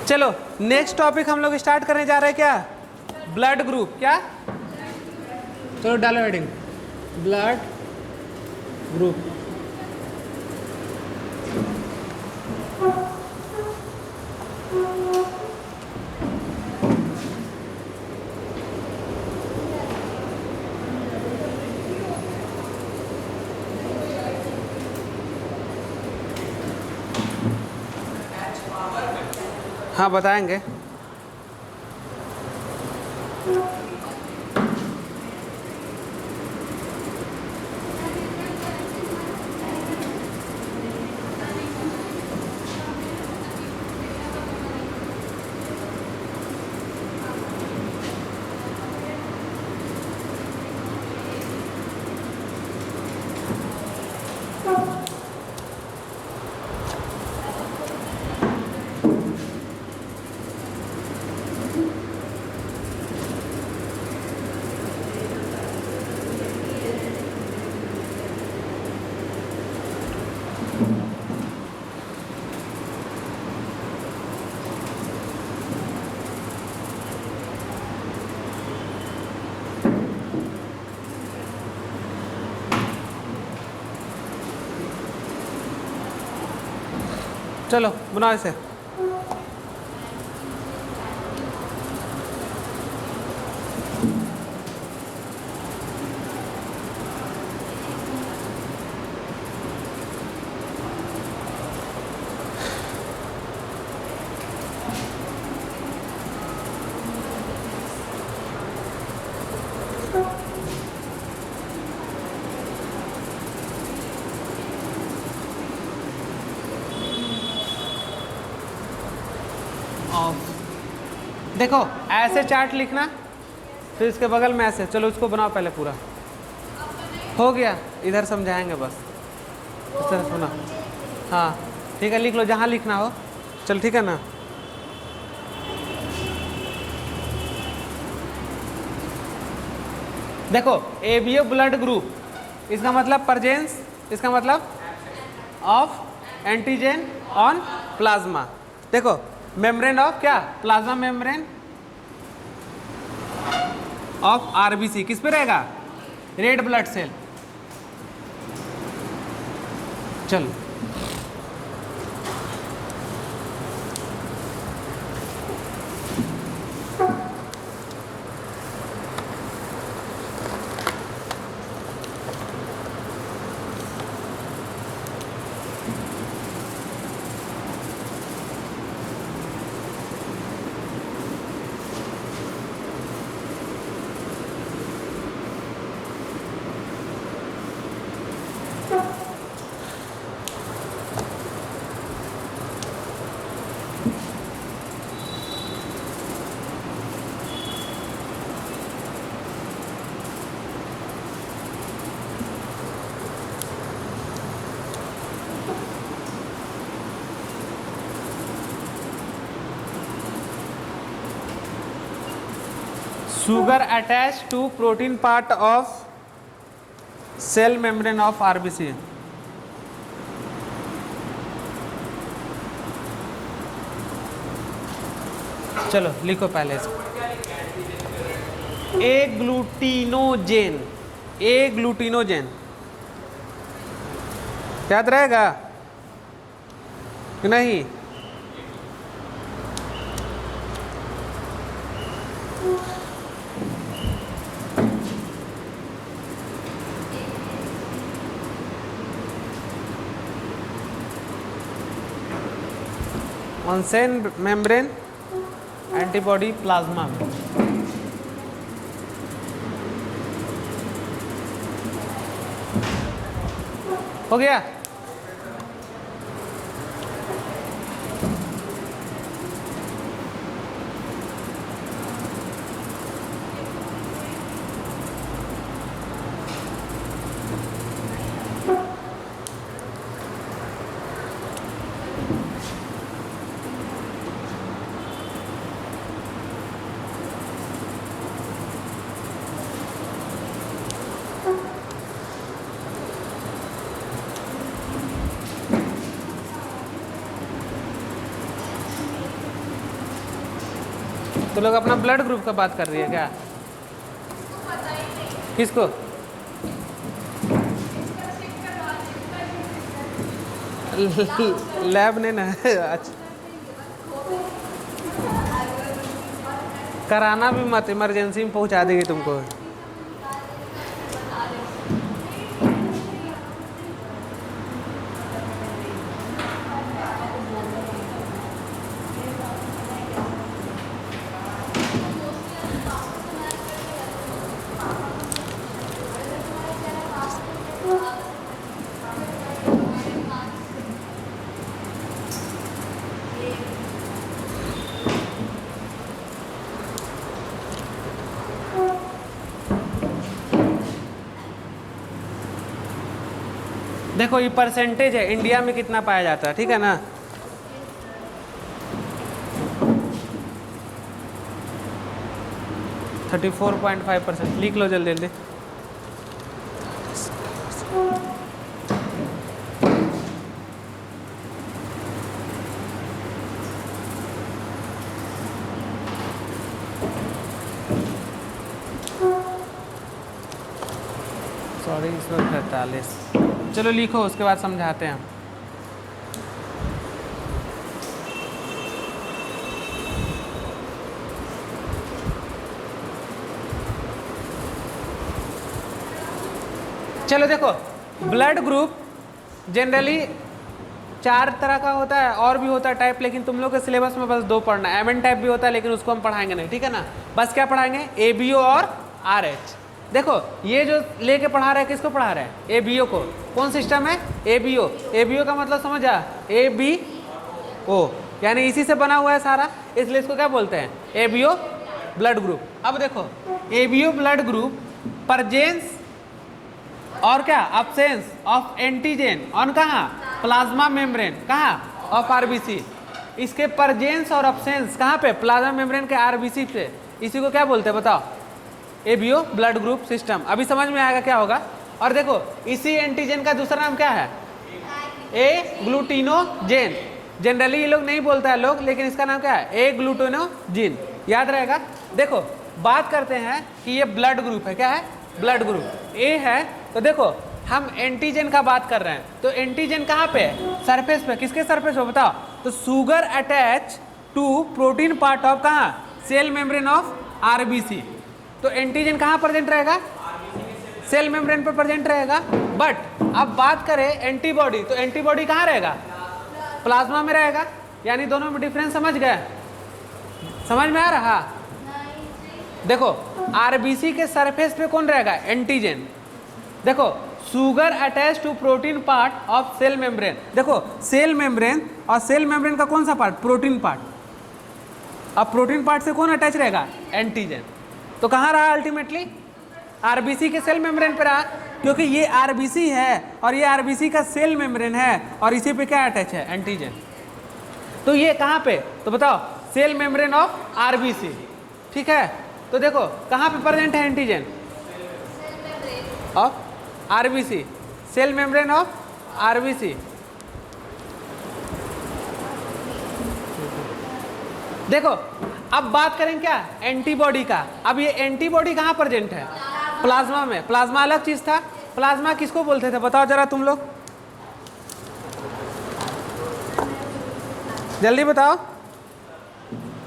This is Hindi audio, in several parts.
चलो नेक्स्ट टॉपिक हम लोग स्टार्ट करने जा रहे हैं क्या, ब्लड ग्रुप। क्या, चलो डालो हेडिंग ब्लड ग्रुप। हाँ बताएंगे। चलो बनाओ इसे। देखो ऐसे चार्ट लिखना, फिर इसके बगल में ऐसे। चलो इसको बनाओ पहले पूरा। हो गया, इधर समझाएंगे बस। इस तरह सुना। हाँ ठीक है, लिख लो जहाँ लिखना हो। चल ठीक है ना। देखो एबीओ ब्लड ग्रुप, इसका मतलब प्रेजेंस, इसका मतलब ऑफ एंटीजन ऑन प्लाज्मा। देखो मेम्ब्रेन ऑफ क्या, प्लाज्मा मेम्ब्रेन ऑफ आरबीसी किस पे रहेगा, रेड ब्लड सेल। चलो sugar attached to protein part of cell membrane of RBC। चलो लिखो पहले इसको। ए ग्लूटिनोजेन, ए ग्लूटिनोजेन याद रहेगा कि नहीं। On sale membrane antibody plasma में। हो गया। तो लोग अपना ब्लड ग्रुप का बात कर रही है क्या? किसको? लैब ने ना अच्छा कराना भी मत, इमरजेंसी में पहुंचा देगी तुमको। देखो ये परसेंटेज है, इंडिया में कितना पाया जाता है, ठीक है ना। थर्टी 34.5%। लिख लो जल्दी जल्दी। सॉरी, इसमें 43। चलो लिखो, उसके बाद समझाते हैं हम। चलो देखो, ब्लड ग्रुप जनरली 4 तरह का होता है, और भी होता है टाइप, लेकिन तुम लोग के सिलेबस में बस 2 पढ़ना है। एमएन टाइप भी होता है, लेकिन उसको हम पढ़ाएंगे नहीं, ठीक है ना। बस क्या पढ़ाएंगे? एबीओ और आरएच। देखो ये जो लेके पढ़ा रहा है, किसको पढ़ा रहा है? एबीओ को। कौन सिस्टम है? एबीओ। एबीओ का मतलब समझा? एबीओ, यानी इसी से बना हुआ है सारा, इसलिए इसको क्या बोलते हैं? ABO blood group. अब देखो एबीओ ब्लड ग्रुप परजेंस और क्या अब्सेंस ऑफ एंटीजन ऑन कहाँ? Plasma membrane. कहाँ? Of RBC. इसके परजेंस और अब्सेंस कहाँ पे? प्लाज्मा मेम्ब्रेन के आरबीसी पे। इसी को क्या बोलते हैं बताओ? ABO blood group system. अभी समझ में आएगा क्या होगा। और देखो इसी एंटीजन का दूसरा नाम क्या है? ए ग्लूटिनोजेन। जनरली ये लोग नहीं बोलता है लोग, लेकिन इसका नाम क्या है? ए ग्लूटिनोजिन। याद रहेगा। देखो बात करते हैं कि ये ब्लड ग्रुप है। क्या है? ब्लड ग्रुप ए है। तो देखो हम एंटीजन का बात कर रहे हैं, तो एंटीजन कहाँ पे है? सरफेस पे। किसके सरफेस पे बताओ? तो sugar attach to protein part of कहाँ? Cell membrane of RBC. तो एंटीजन कहाँ प्रेजेंट रहेगा? सेल मेम्ब्रेन पर प्रेजेंट रहेगा। बट अब बात करें एंटीबॉडी, तो एंटीबॉडी कहाँ रहेगा? प्लाज्मा में रहेगा। यानी दोनों में डिफरेंस समझ गए? समझ में आ रहा? देखो आरबीसी के सरफेस पे कौन रहेगा? एंटीजन। देखो sugar attach to protein part of cell membrane. देखो सेल मेम्ब्रेन, और सेल मेम्ब्रेन का कौन सा पार्ट? Protein part. अब प्रोटीन पार्ट से कौन अटैच रहेगा? एंटीजन। तो कहाँ रहा अल्टीमेटली? आरबीसी के सेल मेम्ब्रेन पे रहा, क्योंकि ये आरबीसी है और ये आरबीसी का सेल मेम्ब्रेन है, और इसी पे क्या अटैच है? एंटीजन। तो ये कहाँ पे? तो बताओ सेल मेम्ब्रेन ऑफ आरबीसी, ठीक है। तो देखो कहाँ पे प्रेजेंट है antigen? Of RBC, cell membrane of RBC. देखो अब बात करें क्या? एंटीबॉडी का। अब ये एंटीबॉडी कहाँ प्रेजेंट है? प्लाज्मा में। प्लाज्मा अलग चीज था। प्लाज्मा किसको बोलते थे बताओ जरा तुम लोग, जल्दी बताओ।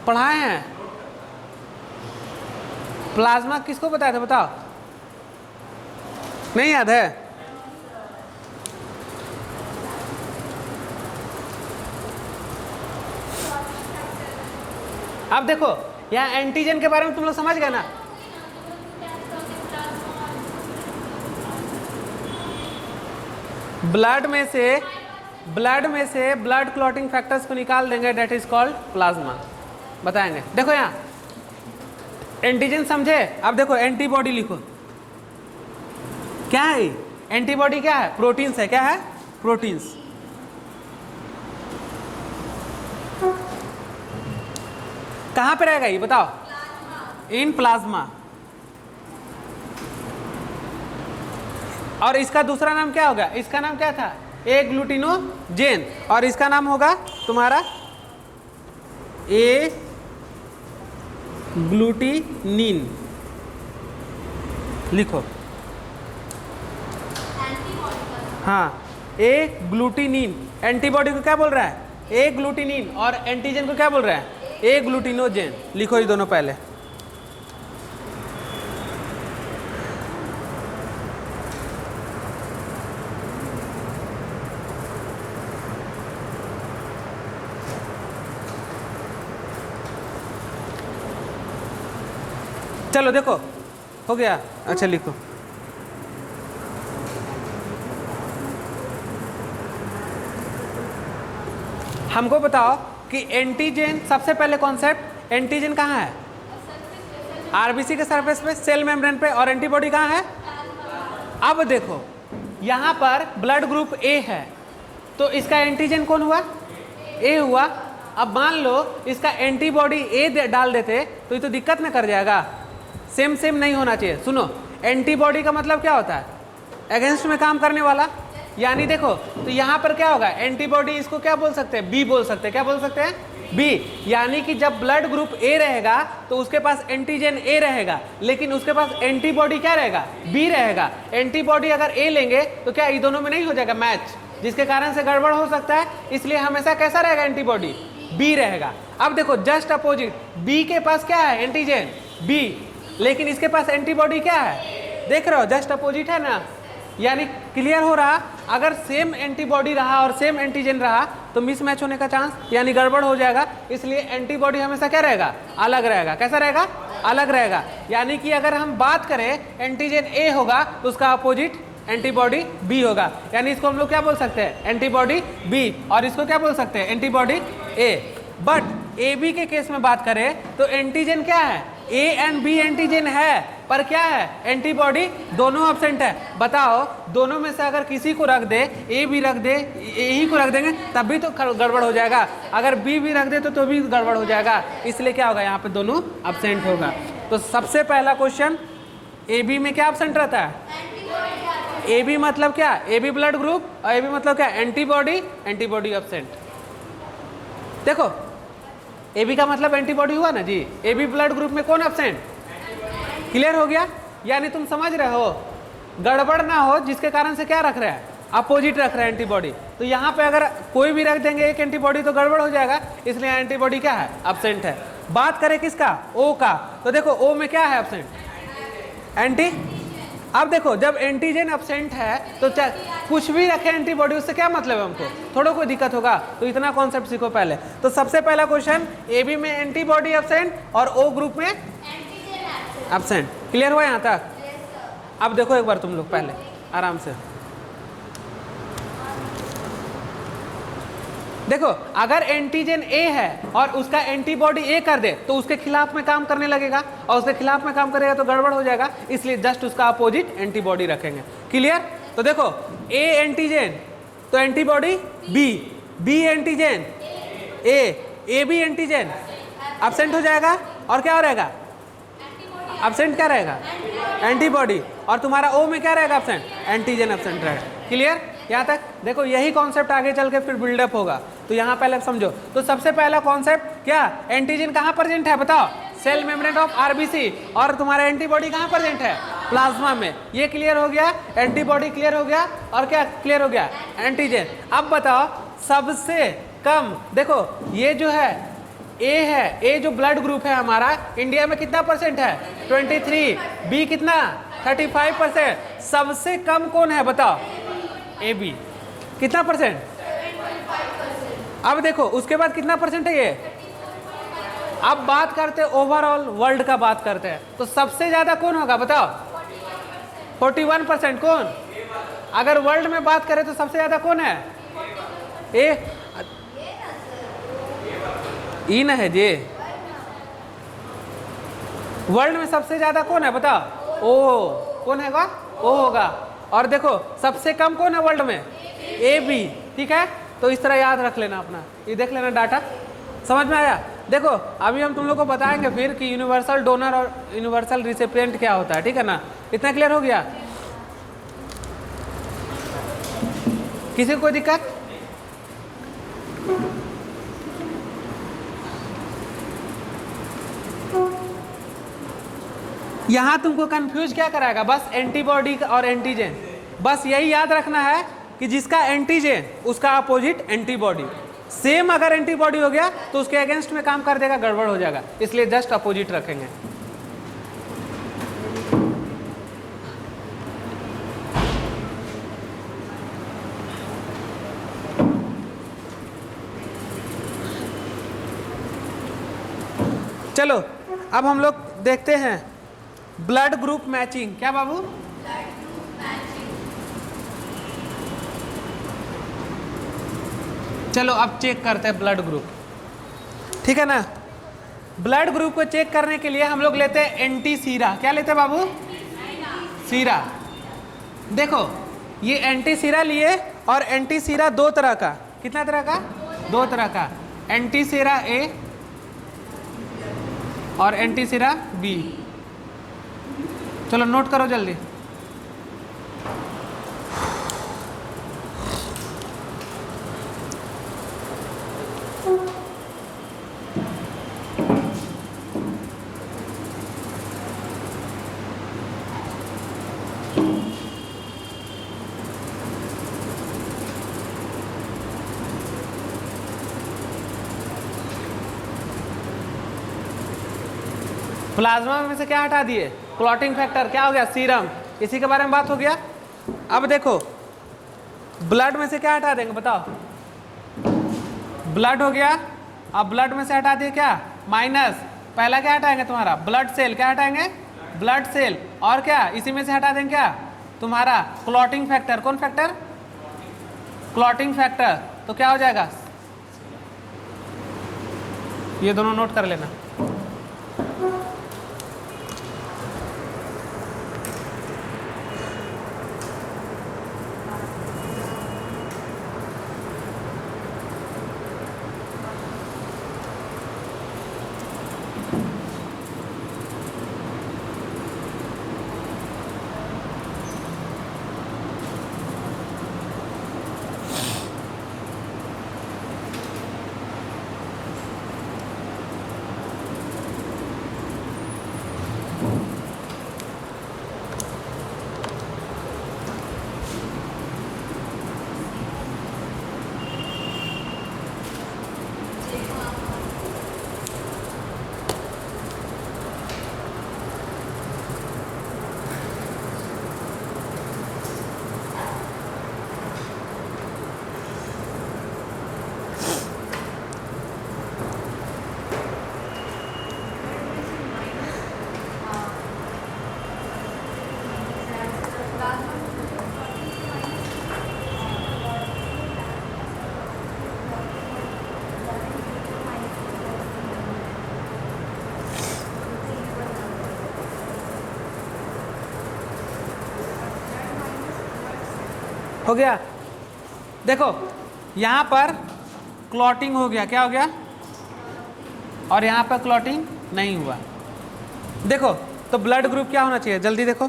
पढ़ाए हैं? प्लाज्मा किसको बताया था बताओ? नहीं याद है? अब देखो यहाँ एंटीजन के बारे में तुम लोग समझ गए ना? ब्लड में से ब्लड क्लॉटिंग फैक्टर्स को निकाल देंगे, डेट इज कॉल्ड प्लाज्मा। बताएंगे। देखो यहाँ एंटीजन समझे? अब देखो एंटीबॉडी लिखो। क्या है एंटीबॉडी? क्या है? प्रोटीन्स है। क्या है? प्रोटीन्स। कहाँ पे रहेगा ये बताओ? In plasma. और इसका दूसरा नाम क्या होगा? इसका नाम क्या था? ए ग्लूटिनोजेन। और इसका नाम होगा तुम्हारा ए ग्लूटीनीन लिखो। हाँ, ए ग्लूटीनीन एंटीबॉडी को क्या बोल रहा है? ए ग्लूटीनीन। और एंटीजन को क्या बोल रहा है? ए ग्लूटिनोजेन। लिखो ये दोनों पहले। चलो देखो, हो गया? अच्छा लिखो। हमको बताओ कि एंटीजन, सबसे पहले कॉन्सेप्ट, एंटीजन कहाँ है? आरबीसी के सरफेस पे, सेल मेम्ब्रेन पे। और एंटीबॉडी कहाँ है? अब देखो यहाँ पर ब्लड ग्रुप ए है, तो इसका एंटीजन कौन हुआ? ए हुआ। अब मान लो इसका एंटीबॉडी ए डाल देते तो ये तो दिक्कत में कर जाएगा। सेम सेम नहीं होना चाहिए। सुनो, एंटीबॉडी का मतलब क्या होता है? अगेंस्ट में काम करने वाला। यानी देखो, तो यहाँ पर क्या होगा? एंटीबॉडी, इसको क्या बोल सकते हैं? बी बोल सकते हैं। क्या बोल सकते हैं? बी। यानी कि जब ब्लड ग्रुप ए रहेगा तो उसके पास एंटीजन ए रहेगा, लेकिन उसके पास एंटीबॉडी क्या रहेगा? बी रहेगा। एंटीबॉडी अगर ए लेंगे तो क्या ये दोनों में नहीं हो जाएगा मैच, जिसके कारण से गड़बड़ हो सकता है। इसलिए हमेशा कैसा रहेगा? एंटीबॉडी बी रहेगा। अब देखो जस्ट अपोजिट, बी के पास क्या है? एंटीजन बी, लेकिन इसके पास एंटीबॉडी क्या है? देख रहे हो, जस्ट अपोजिट है ना। यानी क्लियर हो रहा? अगर सेम एंटीबॉडी रहा और सेम एंटीजन रहा तो मिसमैच होने का चांस, यानी गड़बड़ हो जाएगा। इसलिए एंटीबॉडी हमेशा क्या रहेगा? अलग रहेगा। कैसा रहेगा? अलग रहेगा। यानी कि अगर हम बात करें एंटीजन ए होगा तो उसका अपोजिट एंटीबॉडी बी होगा। यानी इसको हम लोग क्या बोल सकते हैं? Antibody B. और इसको क्या बोल सकते हैं? Antibody A. But A B के केस में बात करें तो एंटीजन क्या है? ए एंड बी एंटीजन है, पर क्या है? एंटीबॉडी दोनों एब्सेंट है। बताओ, दोनों में से अगर किसी को रख दे, ए भी रख दे, ए ही को रख देंगे तब भी तो गड़बड़ हो जाएगा। अगर बी भी रख दे तो भी गड़बड़ हो जाएगा। इसलिए क्या होगा? यहाँ पे दोनों एब्सेंट होगा। तो सबसे पहला क्वेश्चन, ए बी में क्या एब्सेंट रहता है? ए बी मतलब क्या? A B blood group. और ए बी मतलब क्या? एंटीबॉडी। Antibody absent. देखो, ए बी का मतलब एंटीबॉडी हुआ ना जी। ए बी ब्लड ग्रुप में कौन एब्सेंट? क्लियर हो गया? यानी तुम समझ रहे हो, गड़बड़ ना हो जिसके कारण से क्या रख रहा है? अपोजिट रख रहा है एंटीबॉडी। तो यहाँ पे अगर कोई भी रख देंगे एक एंटीबॉडी तो गड़बड़ हो जाएगा। इसलिए एंटीबॉडी क्या है? एब्सेंट है। बात करें किसका? ओ का, तो देखो ओ में क्या है एब्सेंट? एंटी। अब देखो, जब एंटीजन एब्सेंट है तो कुछ भी रखे एंटीबॉडी, उससे क्या मतलब है? हमको थोड़ा कोई दिक्कत होगा। तो इतना कॉन्सेप्ट सीखो पहले। तो सबसे पहला क्वेश्चन, ए बी में एंटीबॉडी एब्सेंट और ओ ग्रुप में एब्सेंट। क्लियर हुआ यहाँ तक? अब देखो एक बार तुम लोग पहले आराम से देखो, अगर एंटीजन ए है और उसका एंटीबॉडी ए कर दे तो उसके खिलाफ में काम करने लगेगा, और उसके खिलाफ में काम करेगा तो गड़बड़ हो जाएगा। इसलिए जस्ट उसका अपोजिट एंटीबॉडी रखेंगे। क्लियर? तो देखो, ए एंटीजन तो antibody B, B antigen A B antigen absent हो जाएगा। और क्या हो रहेगा? एब्सेंट क्या रहेगा? एंटीबॉडी। और तुम्हारा ओ में क्या रहेगा? एब्सेंट। एंटीजन एब्सेंट रहेगा। क्लियर? यहाँ तक देखो, यही कॉन्सेप्ट आगे चल के फिर बिल्डअप होगा। तो यहाँ पहले समझो। तो सबसे पहला कॉन्सेप्ट क्या? एंटीजन कहाँ प्रेजेंट है? बताओ। Cell membrane of RBC. और तुम्हारा एंटीबॉडी कहाँ प्रेजेंट है? प्लाज्मा में। ये क्लियर हो गया? एंटीबॉडी क्लियर हो गया। और क्या क्लियर हो गया? एंटीजन। अब बताओ, सबसे कम देखो, ये जो है ए है, ए जो ब्लड ग्रुप है हमारा इंडिया में कितना परसेंट है? 23। बी कितना? 35%। सबसे कम कौन है? बताओ। A B. कितना परसेंट? अब देखो उसके बाद कितना परसेंट है ये? अब बात करते हैं ओवरऑल वर्ल्ड का बात करते हैं, तो सबसे ज्यादा कौन होगा? बताओ। 41%। कौन? अगर वर्ल्ड में बात करें तो सबसे ज्यादा कौन है? ए ई ना है जी। वर्ल्ड में सबसे ज्यादा कौन है? बताओ। ओ। कौन है? ओ होगा। और देखो सबसे कम कौन है वर्ल्ड में? A B. ठीक है, तो इस तरह याद रख लेना अपना, ये देख लेना डाटा। समझ में आया? देखो अभी हम तुम लोग को बताएंगे फिर कि यूनिवर्सल डोनर और यूनिवर्सल रिसिपिएंट क्या होता है। ठीक है ना? इतना क्लियर हो गया? किसी को कोई दिक्कत? यहाँ तुमको कंफ्यूज क्या कराएगा, बस एंटीबॉडी और एंटीजन, बस यही याद रखना है कि जिसका एंटीजन उसका अपोजिट एंटीबॉडी, सेम अगर एंटीबॉडी हो गया तो उसके अगेंस्ट में काम कर देगा, गड़बड़ हो जाएगा, इसलिए जस्ट अपोजिट रखेंगे। चलो अब हम लोग देखते हैं ब्लड ग्रुप मैचिंग। क्या बाबू? Blood group matching. चलो अब चेक करते हैं ब्लड ग्रुप, ठीक है ना। ब्लड ग्रुप को चेक करने के लिए हम लोग लेते हैं एंटी सीरा। क्या लेते हैं बाबू? सीरा। देखो ये एंटी सीरा लिए, और एंटी सीरा दो तरह का, कितना तरह का? दो तरह का, एंटी सीरा ए और एंटी सीरा बी। चलो नोट करो जल्दी। प्लाज्मा में से क्या हटा दिए? Clotting factor. क्या हो गया? सीरम। इसी के बारे में बात हो गया। अब देखो ब्लड में से क्या हटा देंगे बताओ? ब्लड हो गया। अब ब्लड में से हटा दिए क्या? माइनस। पहला क्या हटाएंगे तुम्हारा? Blood cell. क्या हटाएंगे? Blood cell. और क्या इसी में से हटा देंगे? क्या तुम्हारा? Clotting factor. कौन फैक्टर? Clotting factor. तो क्या हो जाएगा? ये दोनों नोट कर लेना। हो गया। देखो यहाँ पर क्लॉटिंग हो गया। क्या हो गया? और यहाँ पर क्लॉटिंग नहीं हुआ। देखो तो ब्लड ग्रुप क्या होना चाहिए? जल्दी देखो।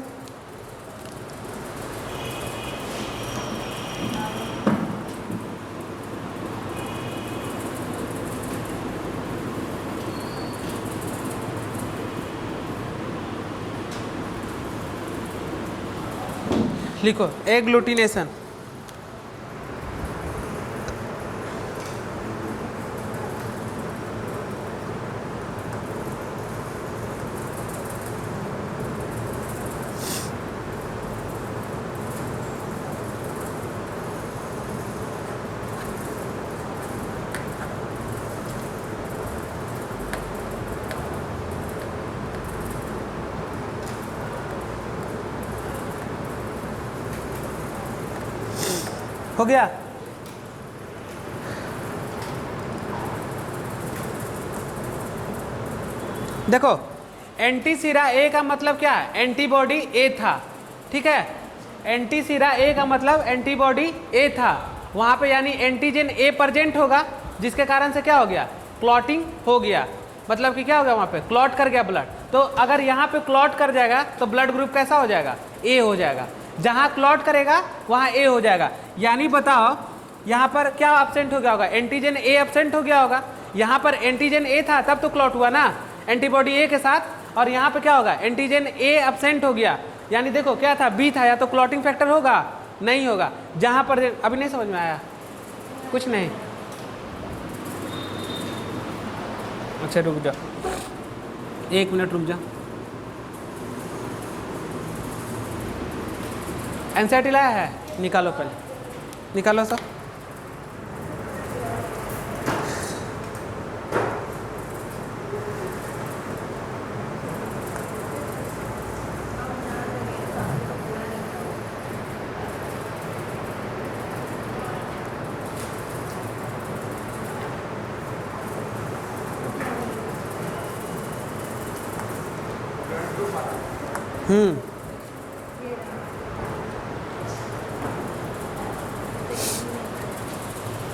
लिखो एग्लूटिनेशन। हो गया। देखो एंटी सीरा ए का मतलब क्या है? एंटीबॉडी ए था, ठीक है। एंटी सीरा ए का मतलब एंटीबॉडी ए था, वहां पे यानी एंटीजन ए प्रेजेंट होगा, जिसके कारण से क्या हो गया? क्लॉटिंग हो गया। मतलब कि क्या हो गया? वहां पे क्लॉट कर गया ब्लड। तो अगर यहाँ पे क्लॉट कर जाएगा तो ब्लड ग्रुप कैसा हो जाएगा? ए हो जाएगा। जहां क्लॉट करेगा वहां ए हो जाएगा। यानी बताओ यहाँ पर क्या एब्सेंट हो गया होगा? एंटीजन ए एब्सेंट हो गया होगा। यहाँ पर एंटीजन ए था तब तो क्लॉट हुआ ना, एंटीबॉडी ए के साथ। और यहाँ पे क्या होगा, एंटीजन ए एब्सेंट हो गया, यानी देखो क्या था, बी था, या तो क्लॉटिंग फैक्टर होगा, नहीं होगा। जहाँ पर अभी नहीं समझ में आया कुछ नहीं, अच्छा रुक जा 1 मिनट रुक जा। एनसीईआरटी लाया है, निकालो पहले, निकालो सर।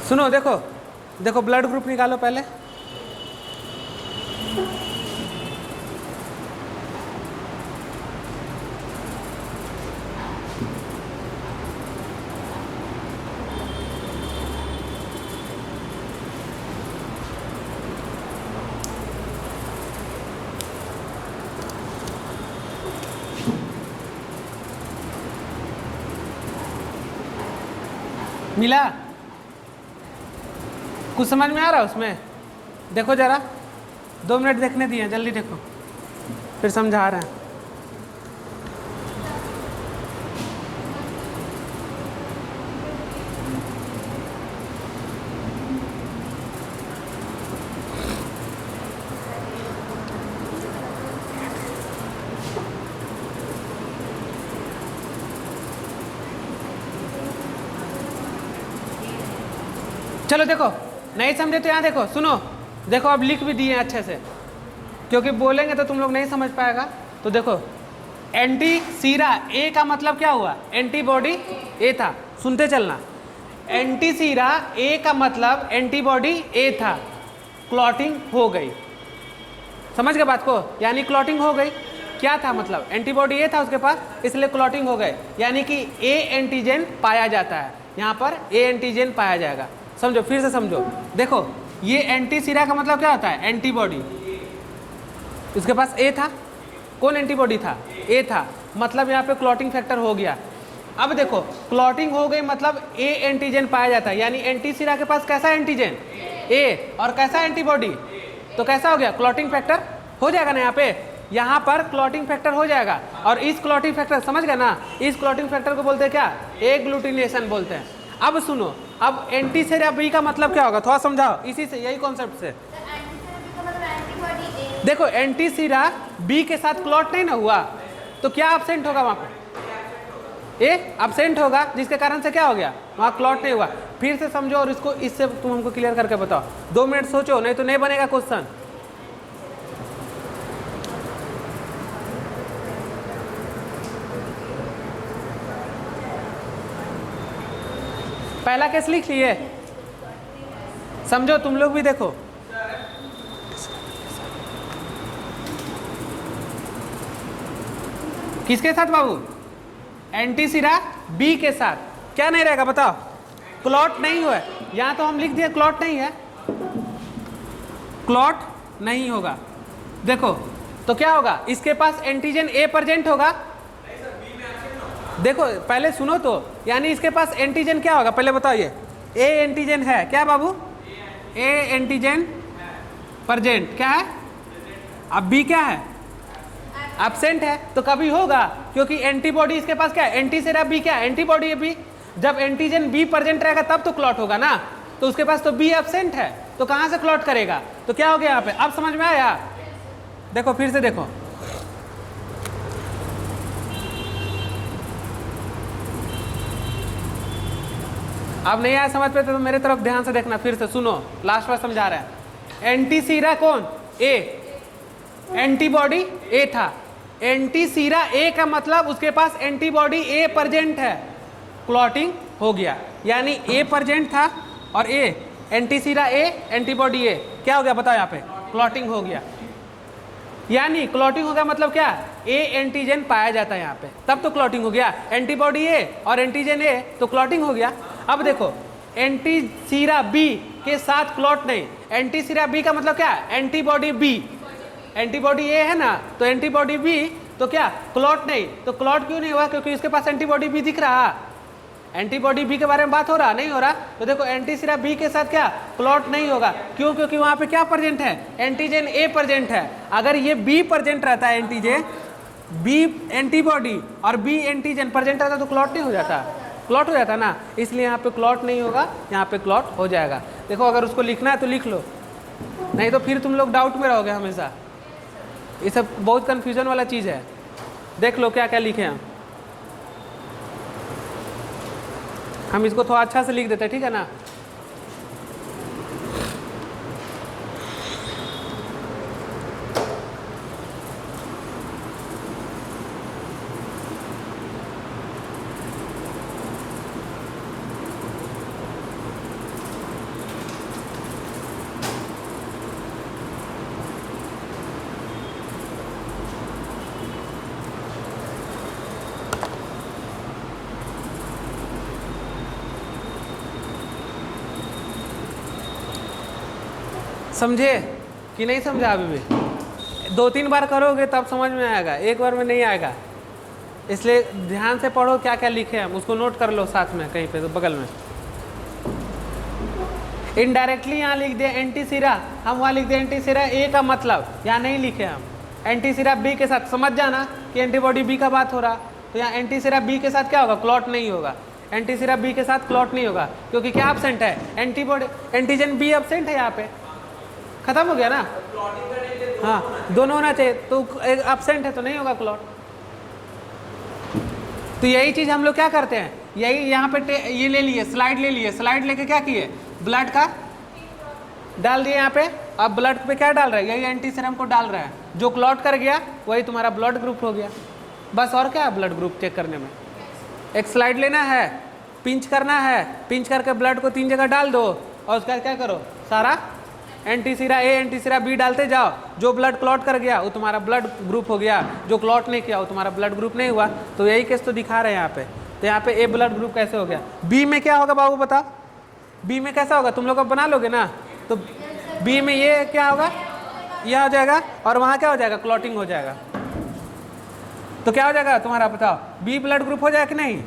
सुनो देखो, देखो ब्लड ग्रुप निकालो पहले। मिला? कुछ समझ में आ रहा है उसमें? देखो जरा, 2 मिनट देखने दिए, जल्दी देखो, फिर समझा रहे हैं। चलो देखो, नहीं समझे तो यहाँ देखो, सुनो, देखो अब लिख भी दिए अच्छे से, क्योंकि बोलेंगे तो तुम लोग नहीं समझ पाएगा। तो देखो, एंटी सीरा ए का मतलब क्या हुआ, एंटीबॉडी ए था, सुनते चलना। एंटी सीरा ए का मतलब एंटीबॉडी ए था, क्लॉटिंग हो गई, समझ गए बात को, यानी क्लॉटिंग हो गई। क्या था मतलब, एंटीबॉडी ए था उसके पास, इसलिए क्लॉटिंग हो गए, यानी कि ए एंटीजन पाया जाता है, यहाँ पर ए एंटीजन पाया जाएगा। समझो, फिर से समझो, देखो ये एंटी सीरा का मतलब क्या होता है, एंटीबॉडी, उसके पास ए था, कौन एंटीबॉडी था, ए था, मतलब यहाँ पे क्लॉटिंग फैक्टर हो गया। अब देखो क्लॉटिंग हो गई मतलब ए एंटीजन पाया जाता है, यानी एंटी सीरा के पास कैसा एंटीजन, ए, और कैसा एंटीबॉडी, तो कैसा हो गया, क्लॉटिंग फैक्टर हो जाएगा ना, यहाँ पर क्लॉटिंग फैक्टर हो जाएगा। और इस क्लॉटिंग फैक्टर, समझ गए ना, इस क्लॉटिंग फैक्टर को बोलते हैं क्या, एग्लूटिनेशन बोलते हैं। अब सुनो, अब एंटी सीरा बी का मतलब क्या होगा, थोड़ा समझाओ, इसी से, यही कॉन्सेप्ट से। देखो एंटी सीरा बी के साथ क्लॉट नहीं ना हुआ, तो क्या एब्सेंट होगा वहाँ पे, ए एब्सेंट होगा, जिसके कारण से क्या हो गया, वहाँ क्लॉट नहीं हुआ। फिर से समझो और इसको इससे तुम हमको क्लियर करके बताओ, 2 मिनट सोचो, नहीं तो नहीं बनेगा क्वेश्चन। पहला केस लिख लिए, समझो तुम लोग भी, देखो किसके साथ बाबू, एंटी सीरा बी के साथ, क्या नहीं रहेगा बताओ, क्लॉट नहीं हुआ, यहां तो हम लिख दिए क्लॉट नहीं है, क्लॉट नहीं होगा। देखो तो क्या होगा, इसके पास एंटीजन ए प्रेजेंट होगा, देखो पहले सुनो तो, यानी इसके पास एंटीजन क्या होगा पहले बताइए, ए एंटीजन है क्या बाबू, ए एंटीजन प्रेजेंट क्या है, अब बी क्या है, एब्सेंट है, तो कभी होगा, क्योंकि एंटीबॉडी इसके पास क्या है, एंटी सीरा बी क्या है, एंटीबॉडी है बी, जब एंटीजन बी प्रेजेंट रहेगा तब तो क्लॉट होगा ना, तो उसके पास तो बी एब्सेंट है, तो कहाँ से क्लॉट करेगा, तो क्या हो गया यहाँ पे, अब समझ में आया। देखो फिर से देखो, अब नहीं आया समझ पे तो मेरे तरफ ध्यान से देखना, फिर से सुनो, लास्ट बार समझा रहा है। एंटी सीरा कौन, ए, एंटीबॉडी ए था, एंटी सीरा ए का मतलब उसके पास एंटीबॉडी ए प्रेजेंट है, क्लॉटिंग हो गया, यानी ए प्रेजेंट था और ए, एंटी सीरा ए, एंटीबॉडी ए, क्या हो गया बताओ, यहाँ पे क्लॉटिंग हो गया, यानी क्लॉटिंग हो गया मतलब क्या, ए एंटीजन पाया जाता है यहाँ पे, तब तो क्लॉटिंग हो गया, एंटीबॉडी ए और एंटीजन ए, तो क्लॉटिंग हो गया। अब देखो एंटी सीरा बी के साथ क्लॉट नहीं, एंटी सीरा बी का मतलब क्या, एंटीबॉडी बी, एंटीबॉडी ए है ना, तो एंटीबॉडी बी, तो क्या क्लॉट नहीं, तो क्लॉट क्यों नहीं हुआ, क्योंकि इसके पास एंटीबॉडी बी दिख रहा। एंटीबॉडी बी के बारे में बात हो रहा, नहीं हो रहा, तो देखो एंटीसिरा बी के साथ क्या क्लॉट नहीं होगा, क्यों, क्योंकि वहां पे क्या प्रेजेंट है, एंटीजन ए प्रेजेंट है। अगर ये बी प्रेजेंट रहता है, एंटीजन बी एंटीबॉडी और बी एंटीजन प्रेजेंट रहता तो क्लॉट नहीं हो जाता, क्लॉट हो जाता ना, इसलिए यहाँ पे क्लॉट नहीं होगा, यहाँ पे क्लॉट हो जाएगा। देखो अगर उसको लिखना है तो लिख लो, नहीं तो फिर तुम लोग डाउट में रहोगे हमेशा। ये सब बहुत कंफ्यूजन वाला चीज़ है। देख लो क्या क्या लिखे हम इसको थोड़ा अच्छा से लिख देते हैं, ठीक है ना। समझे कि नहीं समझा, अभी भी 2-3 बार करोगे तब समझ में आएगा, एक बार में नहीं आएगा। इसलिए ध्यान से पढ़ो क्या क्या लिखे हैं, उसको नोट कर लो साथ में कहीं पे तो बगल में। इनडायरेक्टली यहाँ लिख दे एंटीसिरा, हम वहाँ लिख दे एंटीसिरा ए का मतलब, यहाँ नहीं लिखे हम। एंटीसिरा बी के साथ समझ जाना कि एंटीबॉडी बी का बात हो रहा, तो यहाँ एंटीसिरा बी के साथ क्या होगा, क्लॉट नहीं होगा। एंटीसिरा बी के साथ क्लॉट नहीं होगा क्योंकि क्या एब्सेंट है, एंटीबॉडी एंटीजन बी एब्सेंट है, यहाँ पे खत्म हो गया ना। हाँ दोनों होना चाहिए, तो एक एब्सेंट है तो नहीं होगा क्लॉट। तो यही चीज हम लोग क्या करते हैं, यही यहाँ पे ये ले लिए, स्लाइड ले लिए, स्लाइड लेके क्या किए, ब्लड का डाल दिए यहाँ पे। अब ब्लड पे क्या डाल रहा है, यही एंटी सीरम को डाल रहा है, जो क्लॉट कर गया वही तुम्हारा ब्लड ग्रुप हो गया। बस और क्या है ब्लड ग्रुप चेक करने में, एक स्लाइड लेना है, पिंच करना है, पिंच करके ब्लड को 3 जगह डाल दो और उसका क्या करो, सारा एंटीसिरा ए एंटीसिरा बी डालते जाओ। जो ब्लड क्लॉट कर गया वो तुम्हारा ब्लड ग्रुप हो गया, जो क्लॉट नहीं किया वो तुम्हारा ब्लड ग्रुप नहीं हुआ। तो यही केस तो दिखा रहे हैं यहाँ पे। तो यहाँ पे ए ब्लड ग्रुप कैसे हो गया, बी में क्या होगा बाबू बताओ, बी में कैसा होगा, तुम लोग अब बना लोगे ना। तो बी में ये क्या होगा, यह हो जाएगा और वहाँ क्या हो जाएगा, क्लॉटिंग हो जाएगा। तो क्या हो जाएगा तुम्हारा बताओ, बी ब्लड ग्रुप हो जाएगा कि नहीं।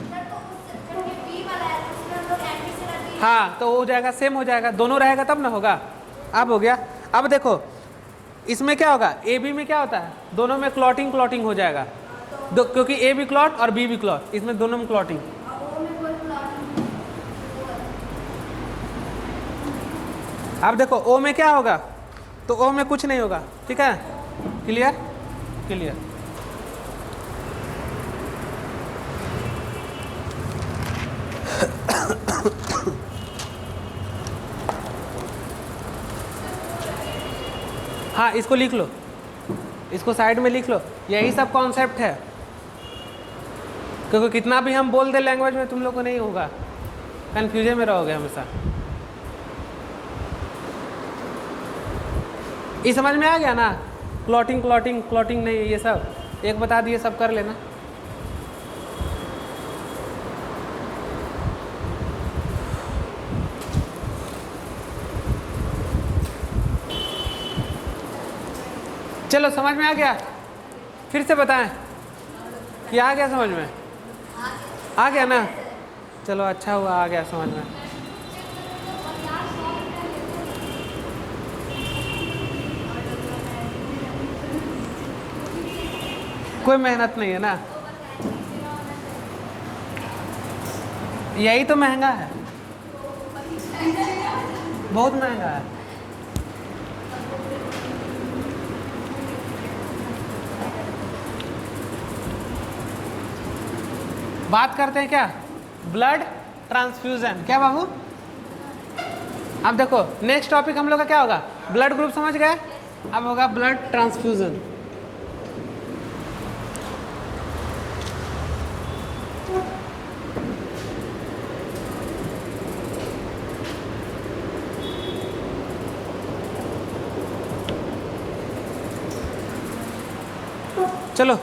हाँ तो हो जाएगा, सेम हो जाएगा, दोनों रहेगा तब ना होगा। अब हो गया। अब देखो इसमें क्या होगा, ए बी में क्या होता है, दोनों में क्लॉटिंग क्लॉटिंग हो जाएगा, क्योंकि ए भी क्लॉट और बी भी क्लॉट, इसमें दोनों में क्लॉटिंग। अब देखो ओ में क्या होगा, तो ओ में कुछ नहीं होगा, ठीक है, क्लियर क्लियर। हाँ इसको लिख लो, इसको साइड में लिख लो, यही सब कॉन्सेप्ट है। क्योंकि कितना भी हम बोल दे लैंग्वेज में तुम लोग को नहीं होगा, कंफ्यूजन में रहोगे हमेशा। ये समझ में आ गया ना, क्लॉटिंग क्लॉटिंग क्लॉटिंग नहीं, ये सब एक बता दिए, सब कर लेना। चलो समझ में आ गया, फिर से बताएं कि आ गया समझ में, आ गया ना, चलो अच्छा हुआ आ गया समझ में। कोई मेहनत नहीं है ना, यही तो महंगा है, बहुत महंगा है। बात करते हैं क्या, ब्लड ट्रांसफ्यूजन। क्या बाबू, अब देखो नेक्स्ट टॉपिक हम लोग का क्या होगा, ब्लड ग्रुप समझ गए, अब होगा ब्लड ट्रांसफ्यूजन। चलो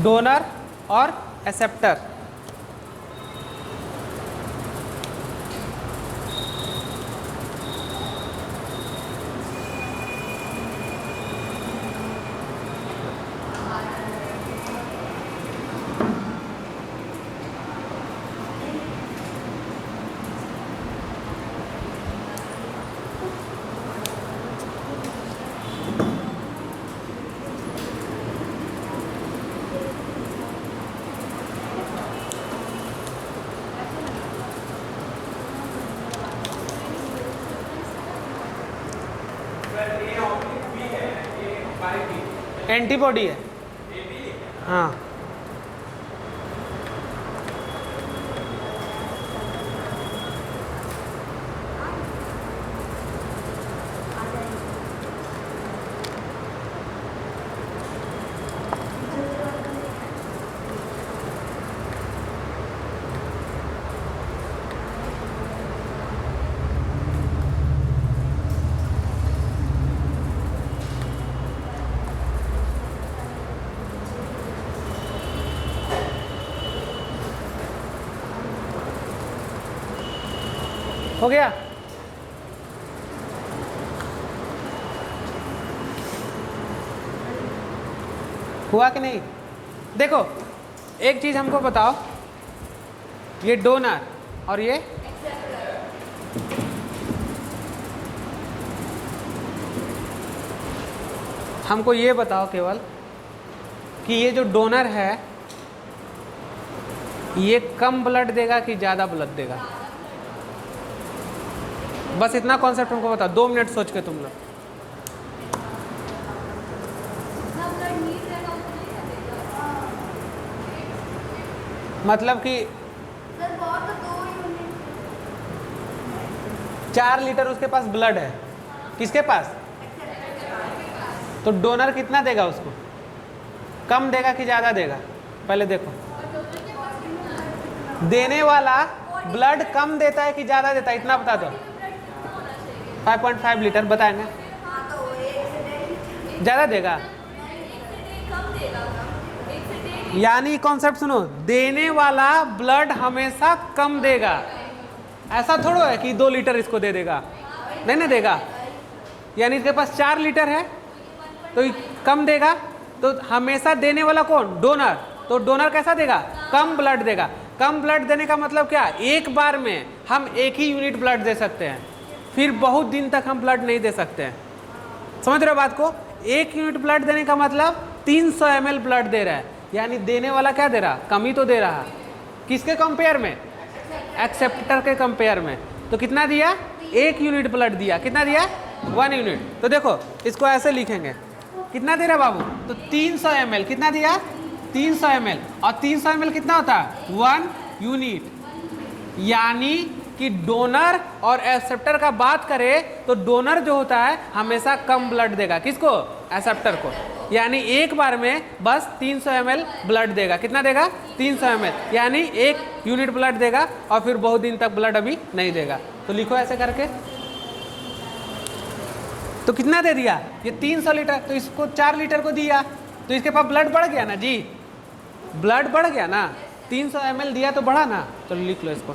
डोनर और एक्सेप्टर। एंटीबॉडी है। हाँ, हो गया। हुआ कि नहीं? देखो एक चीज हमको बताओ, ये डोनर और ये हमको ये बताओ केवल कि ये जो डोनर है ये कम ब्लड देगा कि ज़्यादा ब्लड देगा? बस इतना कॉन्सेप्ट हमको बताओ, 2 मिनट सोच के तुम लोग। जितना ब्लड नीड रहेगा उतना ही देगा। मतलब कि सर बहुत तो 2 यूनिट 4 लीटर उसके पास ब्लड है, किसके पास? तो डोनर कितना देगा उसको? कम देगा कि ज़्यादा देगा? पहले देखो, देने वाला ब्लड कम देता है कि ज़्यादा देता है, इतना बता दो। 5.5 लीटर बताएंगे, हाँ तो 1 से 1.5 ज़्यादा देगा। कम देगा, 1 से 1.5 यानी कॉन्सेप्ट सुनो, देने वाला ब्लड हमेशा कम देगा। ऐसा थोड़ा है कि 2 लीटर इसको दे देगा, नहीं ना देगा। यानी इसके पास 4 लीटर है तो ये कम देगा, तो हमेशा देने वाला कौन? डोनर। तो डोनर कैसा देगा? कम ब्लड देगा। कम ब्लड देने का मतलब क्या? एक बार में हम 1 ही यूनिट ब्लड दे सकते हैं, फिर बहुत दिन तक हम ब्लड नहीं दे सकते हैं। समझ रहे हो बात को? 1 यूनिट ब्लड देने का मतलब 300 ml ब्लड दे रहा है, यानी देने वाला क्या दे रहा? कम ही तो दे रहा। किसके कंपेयर में? एक्सेप्टर के कंपेयर में। तो कितना दिया? 1 यूनिट ब्लड दिया। कितना दिया? 1 यूनिट। तो देखो इसको ऐसे लिखेंगे, कितना दे रहा बाबू? तो 300 ml। कितना दिया? 300 ml। और 300 ml कितना होता है? 1 यूनिट। यानी कि डोनर और एक्सेप्टर का बात करें तो डोनर जो होता है हमेशा कम ब्लड देगा। किसको? एक्सेप्टर को। यानी एक बार में बस 300 ml ब्लड देगा। कितना देगा? 300 ml, यानी 1 यूनिट ब्लड देगा और फिर बहुत दिन तक ब्लड अभी नहीं देगा। तो लिखो ऐसे करके। तो कितना दे दिया? ये 300 लीटर, तो इसको 4 लीटर को दिया, तो इसके पास ब्लड बढ़ गया ना जी, ब्लड बढ़ गया ना। 300 ml दिया तो बढ़ा ना। चलो लिख लो इसको।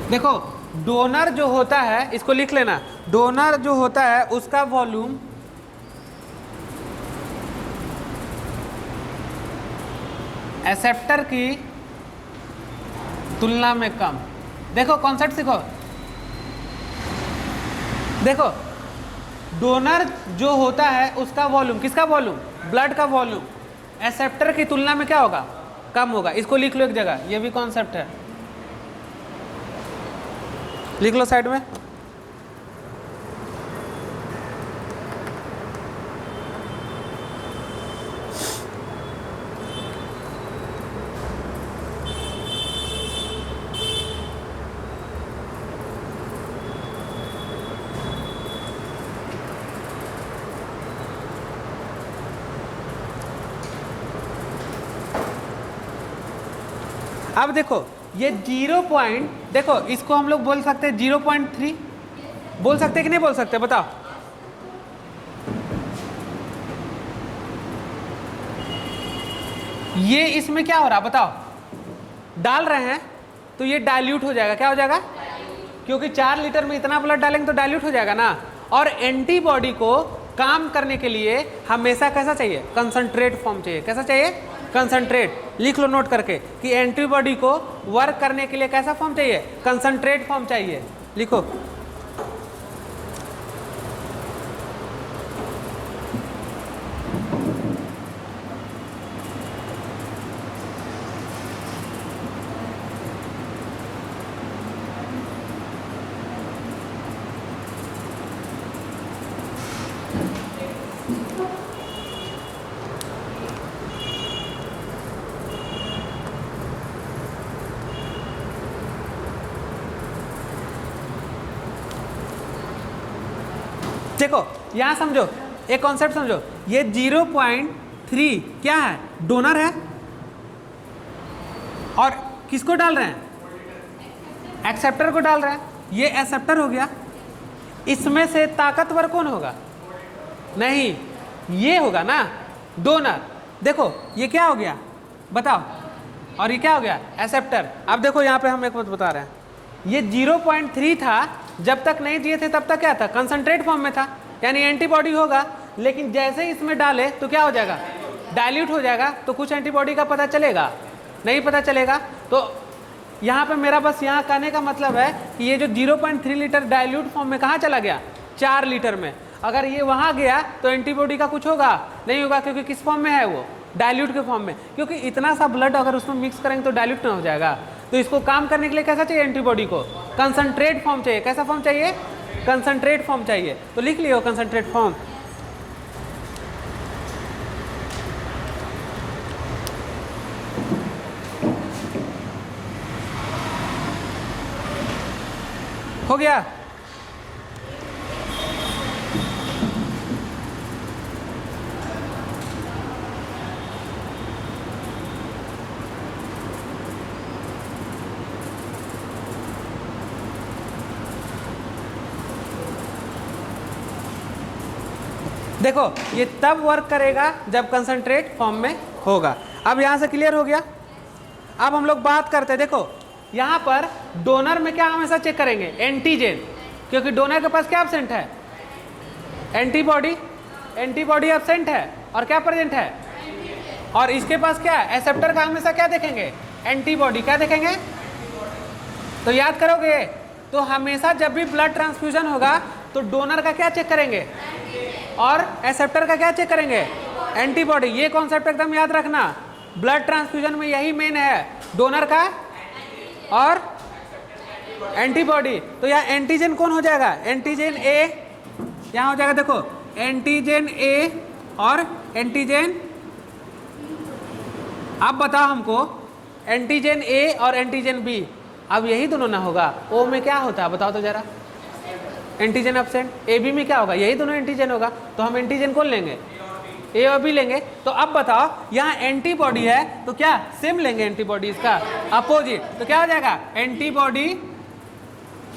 देखो डोनर जो होता है, इसको लिख लेना, डोनर जो होता है उसका वॉल्यूम एक्सेप्टर की तुलना में कम। देखो कॉन्सेप्ट सीखो। देखो डोनर जो होता है उसका वॉल्यूम, किसका वॉल्यूम? ब्लड का वॉल्यूम एक्सेप्टर की तुलना में क्या होगा? कम होगा। इसको लिख लो एक जगह, ये भी कॉन्सेप्ट है, लिख लो साइड में। अब देखो ये 0 पॉइंट, देखो इसको हम लोग बोल सकते हैं 0.3, बोल सकते कि नहीं बोल सकते बताओ। ये इसमें क्या हो रहा बताओ, डाल रहे हैं तो ये डाइल्यूट हो जाएगा, क्या हो जाएगा, क्योंकि 4 लीटर में इतना ब्लड डालेंगे तो डाइल्यूट हो जाएगा ना। और एंटीबॉडी को काम करने के लिए हमेशा कैसा चाहिए, कंसंट्रेट फॉर्म चाहिए। कैसा चाहिए, कंसंट्रेट। लिख लो नोट करके कि एंटीबॉडी को वर्क करने के लिए कैसा फॉर्म चाहिए, कंसंट्रेट फॉर्म चाहिए। लिखो देखो यहां समझो, एक कॉन्सेप्ट समझो, ये 0.3 क्या है, डोनर है, और किसको डाल रहे हैं, एक्सेप्टर को डाल रहे हैं। ये एक्सेप्टर हो गया, इसमें से ताकतवर कौन होगा, नहीं ये होगा ना, डोनर। देखो ये क्या हो गया बताओ, और ये क्या हो गया, एक्सेप्टर। अब देखो यहाँ पे हम एक बात बता रहे हैं, ये 0.3 था, जब तक नहीं दिए थे तब तक क्या था, कंसंट्रेट फॉर्म में था, यानी एंटीबॉडी होगा। लेकिन जैसे ही इसमें डाले तो क्या हो जाएगा, डाइल्यूट हो जाएगा। तो कुछ एंटीबॉडी का पता चलेगा, नहीं पता चलेगा। तो यहाँ पे मेरा बस यहाँ कहने का मतलब है कि ये जो 0.3 लीटर डाइल्यूट फॉर्म में कहाँ चला गया, 4 लीटर में। अगर ये वहाँ गया तो एंटीबॉडी का कुछ होगा, नहीं होगा, क्योंकि किस फॉर्म में है वो, डाइल्यूट के फॉर्म में। क्योंकि इतना सा ब्लड अगर उसमें मिक्स करेंगे तो डाइल्यूट ना हो जाएगा। तो इसको काम करने के लिए कैसा चाहिए, एंटीबॉडी को कंसंट्रेट फॉर्म चाहिए। कैसा फॉर्म चाहिए, कंसंट्रेट फॉर्म चाहिए। तो लिख लियो कंसंट्रेट फॉर्म। हो गया। देखो ये तब वर्क करेगा जब कंसंट्रेट फॉर्म में होगा। अब यहां से क्लियर हो गया। अब हम लोग बात करते हैं, देखो यहां पर डोनर में क्या हमेशा चेक करेंगे, एंटीजन, क्योंकि डोनर के पास क्या एब्सेंट है, एंटीबॉडी। एंटीबॉडी एब्सेंट है और क्या प्रेजेंट है, और इसके पास क्या है, एक्सेप्टर का हमेशा क्या देखेंगे, एंटीबॉडी। क्या देखेंगे, तो याद करोगे। तो हमेशा जब भी ब्लड ट्रांसफ्यूजन होगा तो डोनर का क्या चेक करेंगे और एक्सेप्टर का क्या चेक करेंगे, एंटीबॉडी। ये कॉन्सेप्ट एकदम याद रखना, ब्लड ट्रांसफ्यूजन में यही मेन है, डोनर का और एंटीबॉडी। तो यहाँ एंटीजन कौन हो जाएगा, एंटीजन ए यहाँ हो जाएगा। देखो एंटीजन ए और एंटीजन, अब बताओ हमको एंटीजन ए और एंटीजन बी, अब यही दोनों ना होगा। ओ में क्या होता है बताओ तो जरा, एंटीजन एब्सेंट। ए बी में क्या होगा, यही दोनों एंटीजन होगा। तो हम एंटीजन कौन लेंगे, ए और बी लेंगे। तो अब बताओ यहाँ एंटीबॉडी है तो क्या सेम लेंगे, एंटीबॉडी इसका अपोजिट। तो क्या हो जाएगा, एंटीबॉडी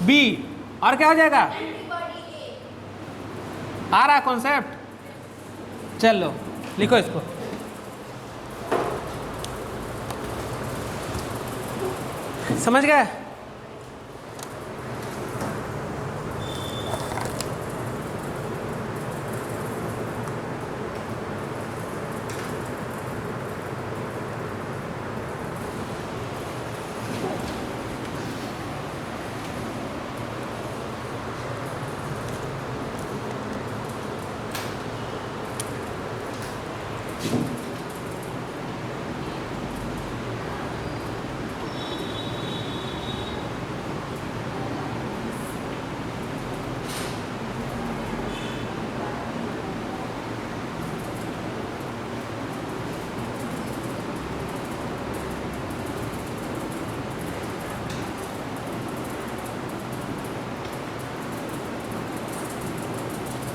बी, और क्या हो जाएगा, आ रहा कॉन्सेप्ट। चलो लिखो इसको, समझ गए।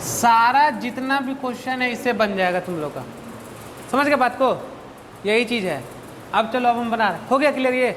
सारा जितना भी क्वेश्चन है इससे बन जाएगा तुम लोग का, समझ गए बात को, यही चीज़ है। अब चलो अब हम बना रहे, हो गया क्लियर ये।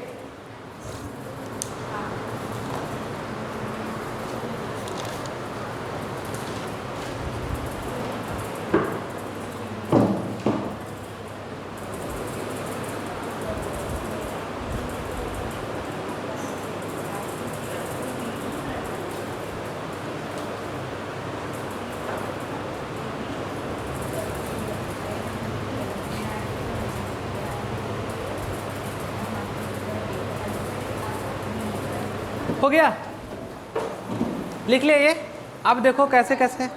हो गया, लिख लिया ये। अब देखो कैसे कैसे,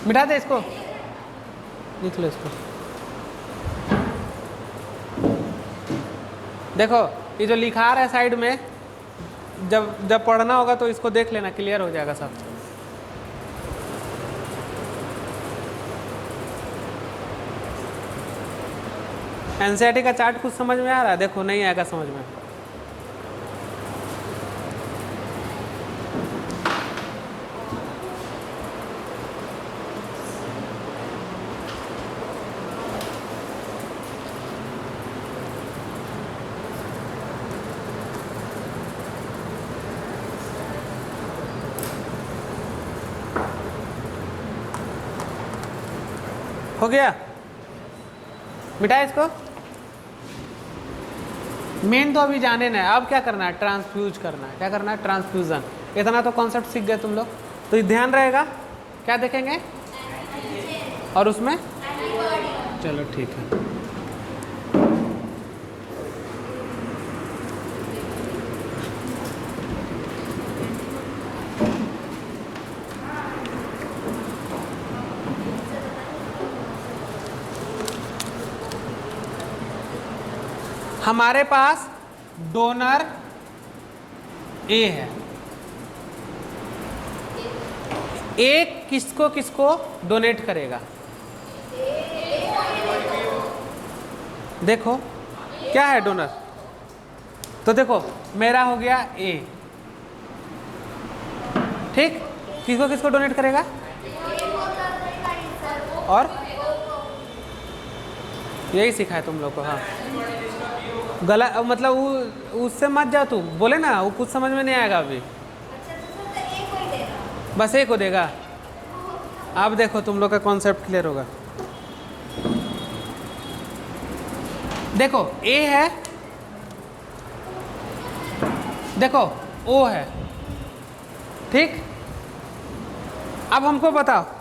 मिटा दे इसको, लिख लो इसको। देखो ये जो लिखा रहा है साइड में, जब जब पढ़ना होगा तो इसको देख लेना, क्लियर हो जाएगा सब। एनसीईआरटी का चार्ट कुछ समझ में आ रहा है? देखो नहीं आएगा समझ में। हो गया, मिटा इसको। मेन तो अभी जाने ना है, अब क्या करना है? ट्रांसफ्यूज करना है। क्या करना है? ट्रांसफ्यूजन। इतना तो कॉन्सेप्ट सीख गए तुम लोग, तो ये ध्यान रहेगा। क्या देखेंगे? और उसमें चलो ठीक है। हमारे पास डोनर ए है। ए किसको किसको डोनेट करेगा? देखो क्या है डोनर, तो देखो मेरा हो गया ए, ठीक। किसको किसको डोनेट करेगा? और यही सीखा है तुम लोग को। हाँ गलत, मतलब उससे मत जा, तू बोले ना वो कुछ समझ में नहीं आएगा अभी। बस एक को देगा। अब देखो तुम लोग का कॉन्सेप्ट क्लियर होगा। देखो ए है, देखो ओ है, ठीक। अब हमको बताओ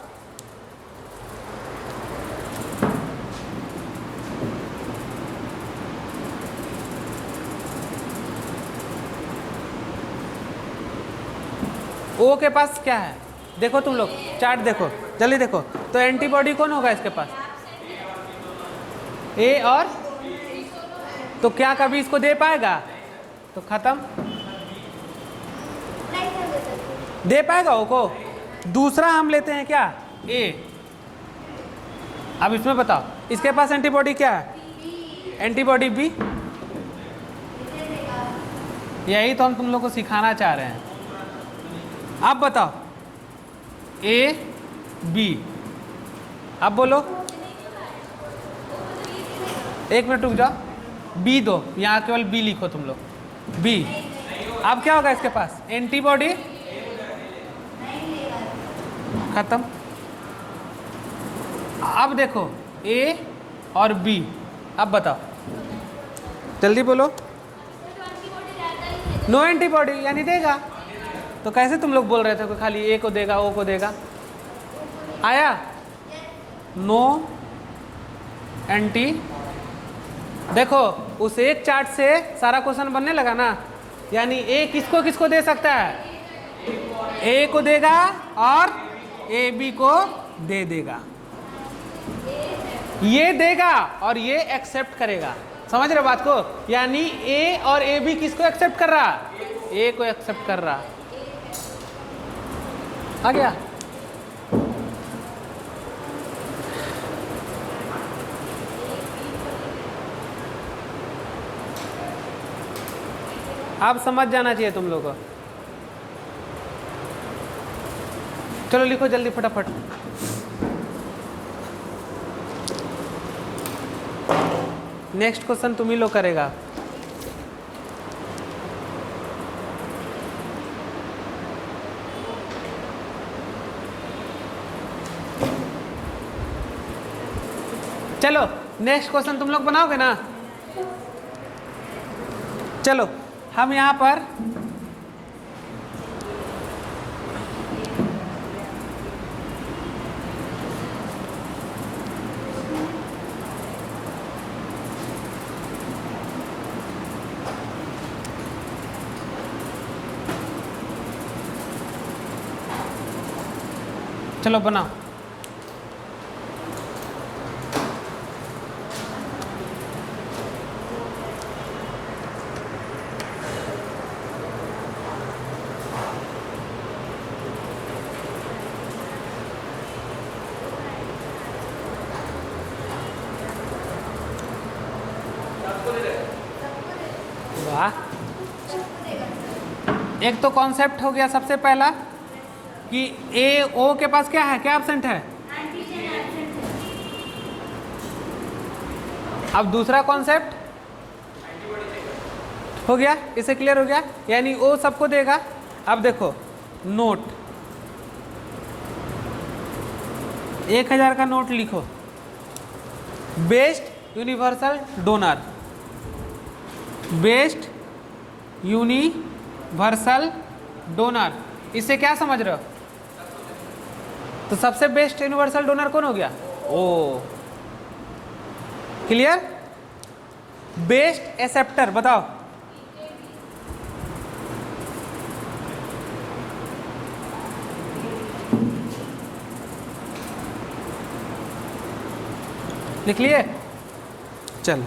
ओ के पास क्या है? देखो तुम लोग चार्ट देखो, जल्दी देखो। तो एंटीबॉडी कौन होगा इसके पास? ए और, तो क्या कभी इसको दे पाएगा? तो खत्म, दे पाएगा ओ को। दूसरा हम लेते हैं क्या? ए। अब इसमें बताओ इसके पास एंटीबॉडी क्या है? Antibody B. यही तो हम तुम लोग को सिखाना चाह रहे हैं। अब बताओ ए बी, अब बोलो। एक मिनट रुक जाओ, बी दो, यहाँ केवल बी लिखो तुम लोग, बी। अब क्या होगा इसके पास? एंटीबॉडी, खत्म। अब देखो ए और बी, अब बताओ जल्दी बोलो। नो एंटीबॉडी यानी देगा। तो कैसे तुम लोग बोल रहे थे कि खाली ए को देगा ओ को देगा? आया? No anti. देखो उस एक चार्ट से सारा क्वेश्चन बनने लगा ना। यानी ए किसको किसको दे सकता है? ए को देगा और ए बी को दे देगा। ये देगा और ये एक्सेप्ट करेगा। समझ रहे बात को? यानी ए और ए बी किसको एक्सेप्ट कर रहा? ए को एक्सेप्ट कर रहा। आ गया? आप समझ जाना चाहिए तुम लोगों को। चलो लिखो जल्दी फटाफट। नेक्स्ट क्वेश्चन तुम ही लोग करेगा। चलो नेक्स्ट क्वेश्चन तुम लोग बनाओगे ना? चलो हम यहाँ पर चलो बनाओ। वाह, एक तो कॉन्सेप्ट हो गया सबसे पहला कि ए ओ के पास क्या है, क्या एब्सेंट है। अब दूसरा कॉन्सेप्ट हो गया, इसे क्लियर हो गया, यानी ओ सबको देगा। अब देखो नोट, 1000 का नोट लिखो, best universal donor, best universal donor, इससे क्या समझ रहे हो। तो सबसे बेस्ट यूनिवर्सल डोनर कौन हो गया, ओ। क्लियर। बेस्ट एक्सेप्टर बताओ, लिख लिए। चलो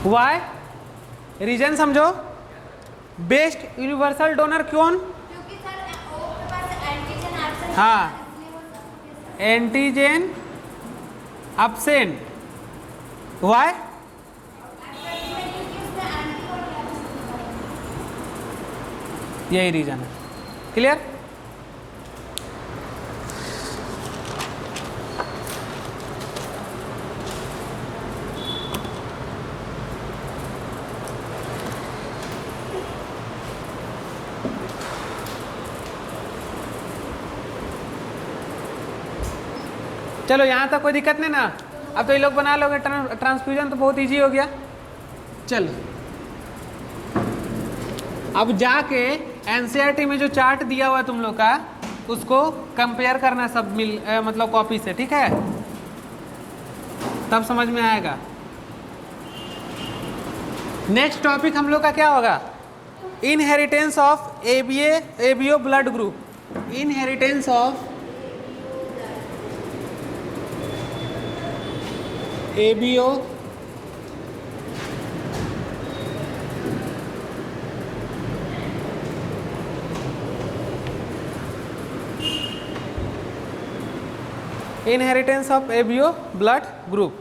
वाई रीजन समझो। बेस्ट यूनिवर्सल डोनर क्यों, क्योंकि सर ओ के पास एंटीजन एब्सेंट हाँ, है, इसलिए वो सबको दे सकता एंटीजन एब्सेंट, वाई है। एब्सेंट में क्योंकि उसने एंटीबॉडी एब्सेंट है। यही रीजन है। क्लियर। चलो यहाँ तक कोई दिक्कत नहीं ना। अब तो ये लोग बना लोगे, ट्रांसफ्यूजन तो बहुत इजी हो गया। चलो अब जाके एनसीईआरटी में जो चार्ट दिया हुआ है तुम लोग का, उसको कंपेयर करना सब मतलब कॉपी से, ठीक है, तब समझ में आएगा। नेक्स्ट टॉपिक हम लोग का क्या होगा, inheritance of ABO blood group, inheritance of ABO inheritance of ABO blood group.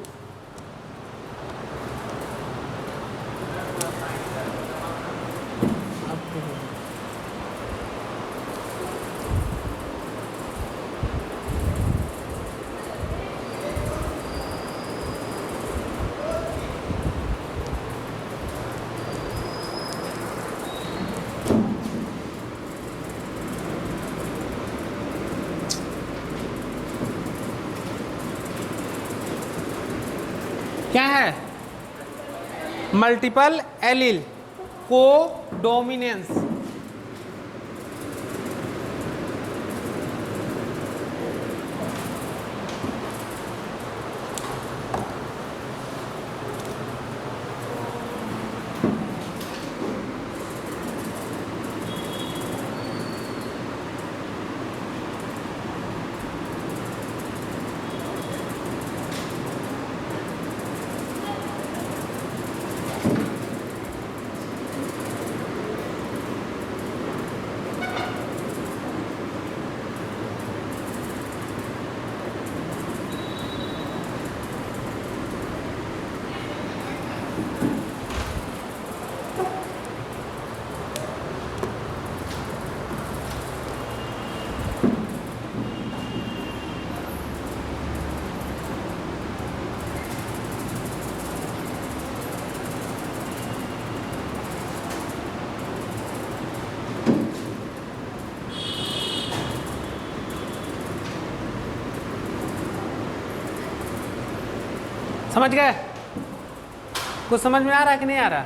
क्या है, मल्टीपल एलील को डोमिनेंस। समझ गए, कुछ समझ में आ रहा है कि नहीं आ रहा।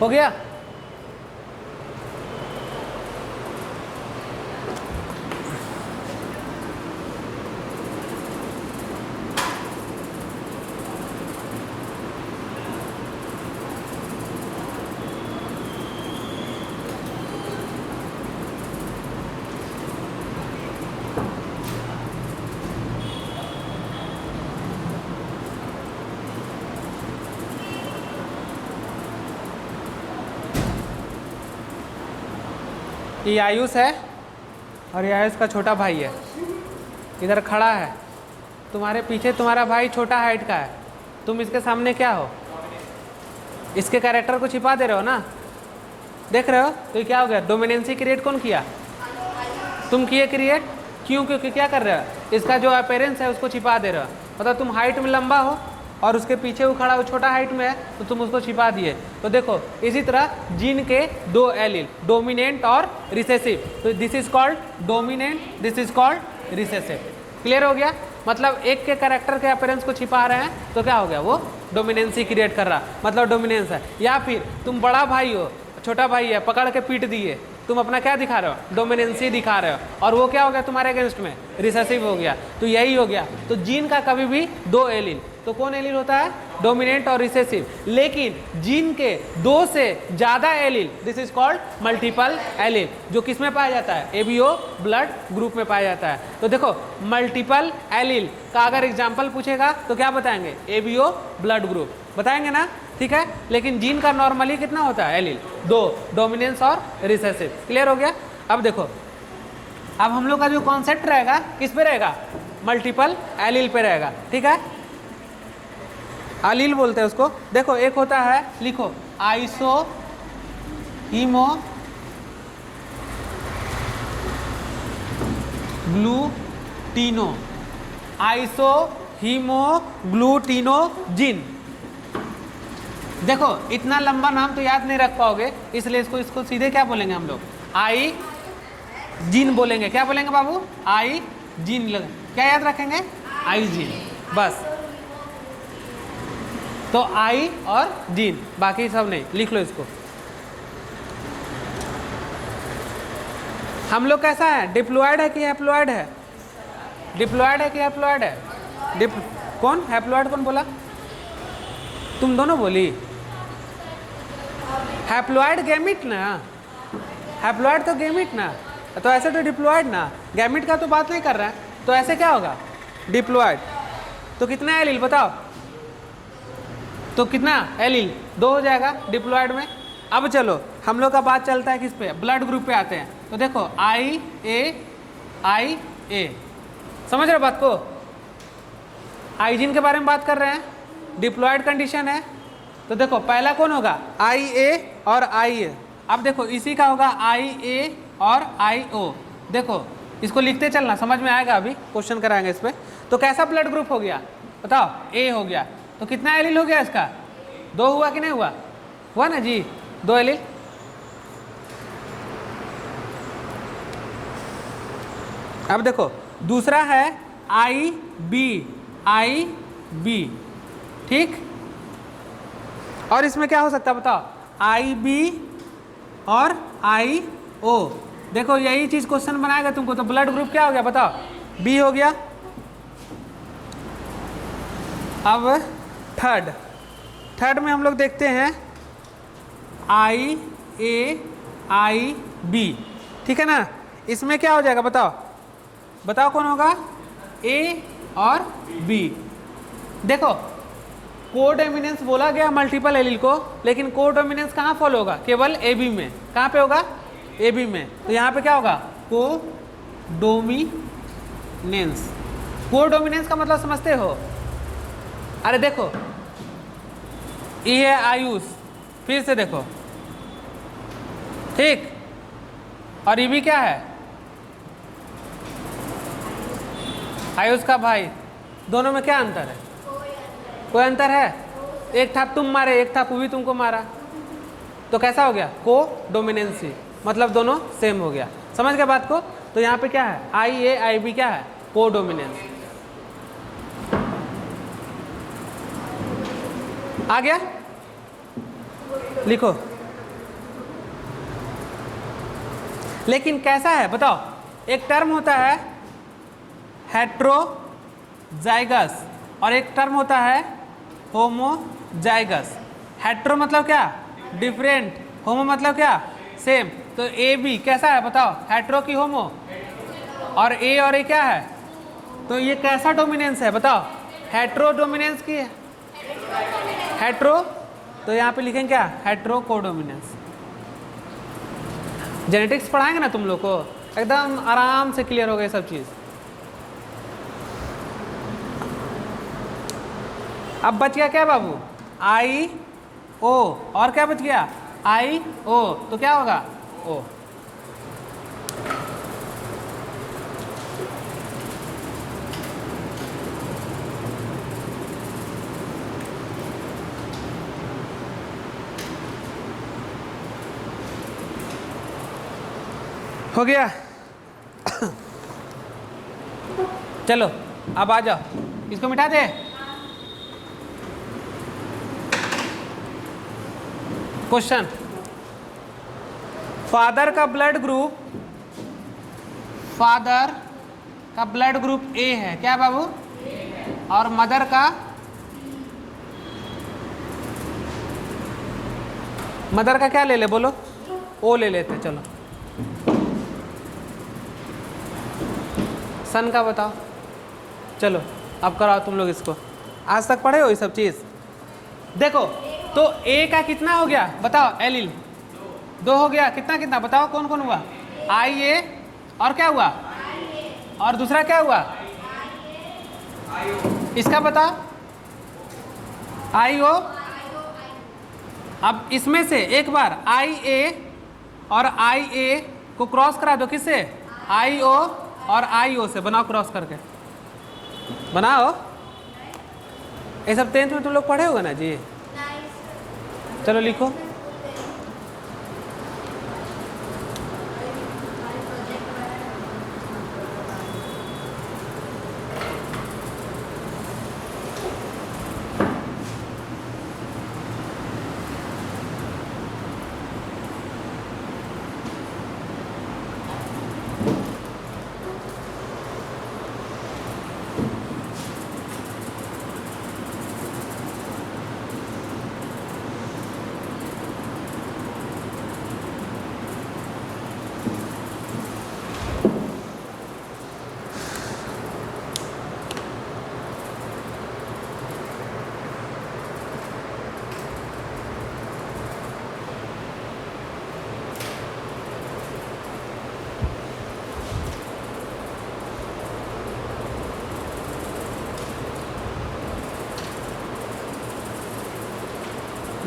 हो गया? ये आयुष है और ये आयुष का छोटा भाई है, इधर खड़ा है। तुम्हारे पीछे तुम्हारा भाई छोटा हाइट का है, तुम इसके सामने क्या हो? इसके कैरेक्टर को छिपा दे रहे हो ना, देख रहे हो? तो ये क्या हो गया? डोमिनेंसी क्रिएट कौन किया? तुम किए क्रिएट। क्यों? क्योंकि क्या कर रहे हो? इसका जो अपीयरेंस है उसको छिपा दे रहे हो। मतलब तुम हाइट में लंबा हो और उसके पीछे वो खड़ा, वो छोटा हाइट में है, तो तुम उसको छिपा दिए। तो देखो इसी तरह जीन के दो एलील, डोमिनेंट और रिसेसिव, तो this is called dominant, this is called recessive. Clear हो गया? मतलब एक के कैरेक्टर के अपीयरेंस को छिपा रहे हैं तो क्या हो गया? वो डोमिनेंसी क्रिएट कर रहा, मतलब डोमिनेंस है। या फिर तुम बड़ा भाई हो, छोटा भाई है, पकड़ के पीट दिए, तुम अपना क्या दिखा रहे हो? डोमिनेंसी दिखा रहे हो, और वो क्या हो गया तुम्हारे अगेंस्ट में? रिसेसिव हो गया। तो यही हो गया। तो जीन का कभी भी दो एलील, तो कौन एलील होता है? डोमिनेंट और रिसेसिव। लेकिन जीन के दो से ज़्यादा allele, this is called multiple allele, जो किस में पाया जाता है? एबीओ ब्लड ग्रुप में पाया जाता है। तो देखो मल्टीपल एलील का अगर एग्जाम्पल पूछेगा तो क्या बताएंगे? एबीओ ब्लड ग्रुप बताएंगे ना, ठीक है। लेकिन जीन का नॉर्मली कितना होता है एलील? दो, डोमिनेंस और रिसेसिव। क्लियर हो गया? अब देखो, अब हम लोग का जो कॉन्सेप्ट रहेगा किस पे रहेगा? मल्टीपल एलील पे रहेगा, ठीक है। एलील बोलते हैं उसको। देखो एक होता है, लिखो आइसो हीमो ग्लूटिनो, आइसो हीमोग्लूटिनो जीन। देखो इतना लंबा नाम तो याद नहीं रख पाओगे, इसलिए इसको सीधे क्या बोलेंगे हम लोग? आई जीन बोलेंगे। क्या बोलेंगे बाबू? आई जीन। क्या याद रखेंगे? आई जीन, बस। तो आई और जीन, बाकी सब नहीं। लिख लो इसको। हम लोग कैसा है? डिप्लॉयड है कि हैप्लॉयड है? डिप्लॉयड है कि हैप्लॉयड है? कौन हैप्लॉयड? कौन बोला? तुम दोनों बोली। हैप्लॉयड गैमिट ना, हैप्लॉयड तो गैमिट ना, तो ऐसे तो डिप्लॉयड ना, गैमिट का तो बात नहीं कर रहा है। तो ऐसे क्या होगा? डिप्लॉयड। तो कितना एलील बताओ? तो कितना एलील? दो हो जाएगा डिप्लॉयड में। अब चलो हम लोग का बात चलता है किस पे? ब्लड ग्रुप पे आते हैं। तो देखो आई ए, समझ रहे हो बात को? आइजीन के बारे में बात कर रहे हैं, डिप्लॉयड कंडीशन है। तो देखो पहला कौन होगा? आई ए और आई ए। अब देखो इसी का होगा आई ए और आई ओ। देखो इसको लिखते चलना, समझ में आएगा, अभी क्वेश्चन कराएंगे इस पर। तो कैसा ब्लड ग्रुप हो गया बताओ? ए हो गया। तो कितना एलील हो गया इसका? दो हुआ कि नहीं हुआ? हुआ ना जी, दो एलील। अब देखो दूसरा है आई बी, ठीक। और इसमें क्या हो सकता है बताओ? आई बी और आई ओ। देखो यही चीज क्वेश्चन बनाएगा तुमको। तो ब्लड ग्रुप क्या हो गया बताओ? बी हो गया। अब थर्ड में हम लोग देखते हैं आई ए आई बी, ठीक है ना। इसमें क्या हो जाएगा बताओ? बताओ कौन होगा? ए और बी। देखो कोडोमिनेंस बोला गया मल्टीपल एलील को, लेकिन कोडोमिनेंस कहाँ फॉलो होगा? केवल ए बी में। कहाँ पे होगा? ए बी में। तो यहाँ पे क्या होगा? कोडोमिनेंस। कोडोमिनेंस का मतलब समझते हो? अरे देखो ये है आयुष, फिर से देखो, ठीक। और ये भी क्या है? आयुष का भाई। दोनों में क्या अंतर है? कोई अंतर है? एक था तुम मारे, एक था भी तुमको मारा, तो कैसा हो गया? कोडोमिनेंसी, मतलब दोनों सेम हो गया। समझ गए बात को? तो यहाँ पे क्या है? आई ए आई बी क्या है? कोडोमिनेंस। आ गया? लिखो लेकिन कैसा है बताओ, एक टर्म होता है हेट्रोजाइगस और एक टर्म होता है होमोजाइगस। हेट्रो मतलब क्या, डिफरेंट, होमो मतलब क्या, सेम। तो ए बी कैसा है बताओ, हेट्रो की होमो, और ए क्या है, तो ये कैसा डोमिनेंस है बताओ, हेट्रो डोमिनेंस की है, हेट्रो, तो यहाँ पे लिखेंगे क्या, हेट्रो कोडोमिनेंस। जेनेटिक्स पढ़ाएंगे ना तुम लोग को, एकदम आराम से क्लियर हो गई सब चीज़। अब बच गया क्या बाबू, आई ओ, और क्या बच गया, आई ओ, तो क्या होगा ओ। हो गया। चलो अब आ जाओ, इसको मिटा दे। क्वेश्चन, फादर का ब्लड ग्रुप, फादर का ब्लड ग्रुप ए है क्या बाबू, और मदर का, मदर का क्या ले ले बोलो, ओ ले लेते हैं। चलो सन का बताओ। चलो अब कराओ तुम लोग इसको, आज तक पढ़े हो ये सब चीज़। देखो तो ए का कितना हो गया बताओ, एलिल 2 हो गया, कितना कितना बताओ, कौन कौन हुआ, आई ए, और क्या हुआ, और दूसरा क्या हुआ, इसका बताओ, आई ओ। अब इसमें से एक बार आई ए और आई ए को क्रॉस करा दो, किससे, आई ओ और आई ओ से, बनाओ क्रॉस करके, बनाओ। ये सब 10th में तुम लोग पढ़े होगे ना जी। चलो लिखो,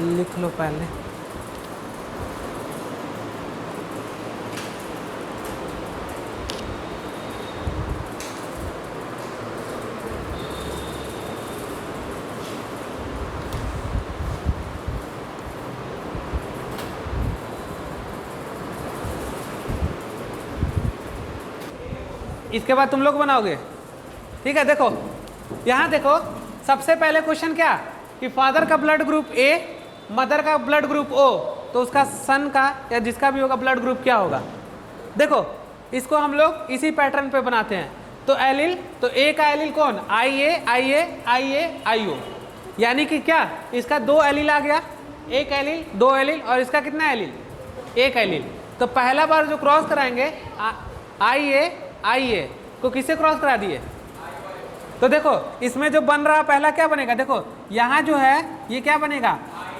लिख लो पहले। इसके बाद तुम लोग बनाओगे, ठीक है। देखो यहाँ देखो, सबसे पहले क्वेश्चन क्या, कि फादर का ब्लड ग्रुप ए, मदर का ब्लड ग्रुप ओ, तो उसका सन का या जिसका भी होगा ब्लड ग्रुप क्या होगा। देखो इसको हम लोग इसी पैटर्न पे बनाते हैं। तो एलिल, तो ए का एलिल कौन, आई ए आई ए आई ए आई ओ, यानी कि क्या, इसका 2 एलिल आ गया, एक एलिल 2 एलिल, और इसका कितना एलिल, 1 एलिल। तो पहला बार जो क्रॉस कराएंगे आई ए को किससे क्रॉस करा दिए, तो देखो इसमें जो बन रहा पहला क्या बनेगा, देखो यहाँ जो है ये क्या बनेगा,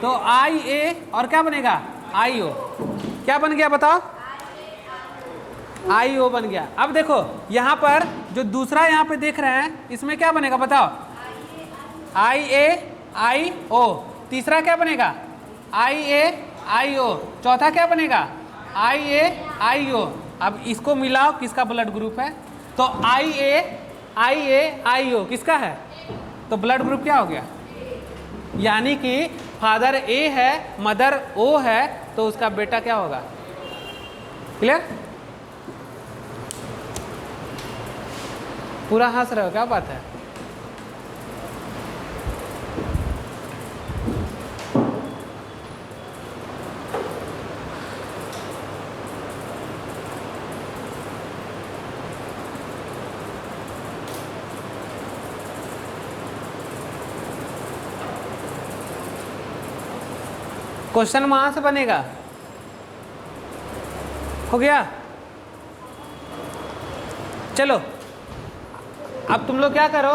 तो आई ए और क्या बनेगा, आई ओ, क्या बन गया बताओ, आई ओ बन गया। अब देखो यहाँ पर जो दूसरा यहाँ पे देख रहे हैं, इसमें क्या बनेगा बताओ, आई ए आई ओ, तीसरा क्या बनेगा, आई ए आई ओ, चौथा क्या बनेगा, आई ए आई ओ। अब इसको मिलाओ, किसका ब्लड ग्रुप है, तो आई ए आई ओ किसका है, तो ब्लड ग्रुप क्या हो गया, यानी कि फादर ए है, मदर ओ है, तो उसका बेटा क्या होगा। क्लियर, पूरा हंस रहे हो, क्या बात है। क्वेश्चन वहां से बनेगा। हो गया? चलो अब तुम लोग क्या करो,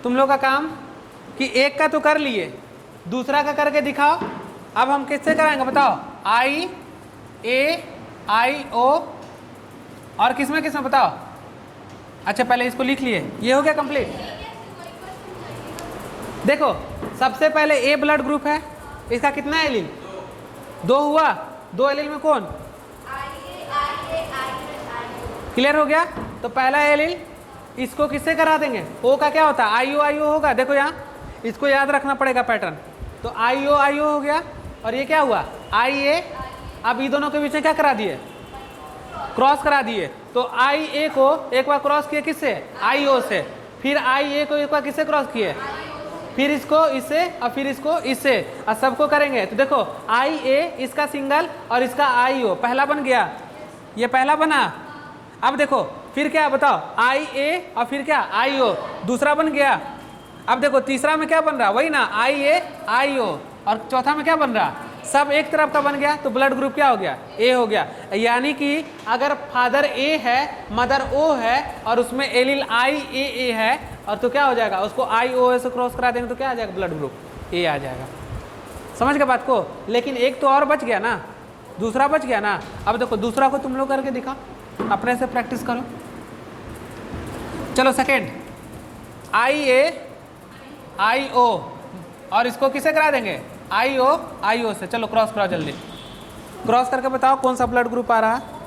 तुम लोग का काम कि एक का तो कर लिए, दूसरा का करके दिखाओ। अब हम किससे कराएंगे बताओ? आई ए आई ओ और किसमें किसमें बताओ? अच्छा पहले इसको लिख लिए, ये हो गया कंप्लीट। देखो सबसे पहले ए ब्लड ग्रुप है, इसका कितना एलील? 2 हुआ। 2 एलील में कौन? क्लियर हो गया? तो पहला एलील इसको किससे करा देंगे? ओ का क्या होता है? आई ओ होगा। देखो यहाँ इसको याद रखना पड़ेगा पैटर्न। तो आई ओ हो गया और ये क्या हुआ? आई ए। अब ये दोनों के बीच में क्या करा दिए? क्रॉस करा दिए। तो आई ए को एक बार क्रॉस किए किससे? आई ओ से। फिर आई ए को एक बार किससे क्रॉस किए? फिर इसको इससे और फिर इसको इससे, और सबको करेंगे। तो देखो आई ए इसका सिंगल और इसका आई ओ, पहला बन गया, ये पहला बना। अब देखो फिर क्या बताओ? आई ए और फिर क्या? आई ओ, दूसरा बन गया। अब देखो तीसरा में क्या बन रहा? वही ना, आई ए आई ओ। और चौथा में क्या बन रहा? सब एक तरफ का बन गया। तो ब्लड ग्रुप क्या हो गया? ए हो गया। यानी कि अगर फादर ए है, मदर ओ है और उसमें एलील आई ए है, और तो क्या हो जाएगा? उसको आई ओ से क्रॉस करा देंगे तो क्या आ जाएगा? ब्लड ग्रुप ए आ जाएगा। समझ गए बात को? लेकिन एक तो और बच गया ना, दूसरा बच गया ना। अब देखो दूसरा को तुम लोग करके दिखा, अपने से प्रैक्टिस करो। चलो सेकेंड, आई ए आई ओ और इसको किसे करा देंगे? आई ओ से। चलो क्रॉस कराओ जल्दी, क्रॉस करके बताओ कौन सा ब्लड ग्रुप आ रहा है।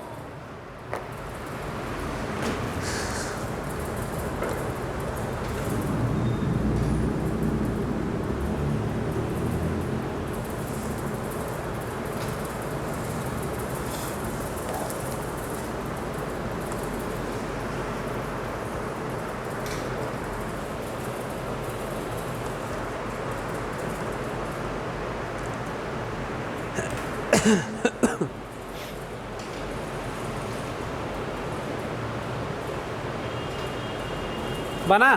बना?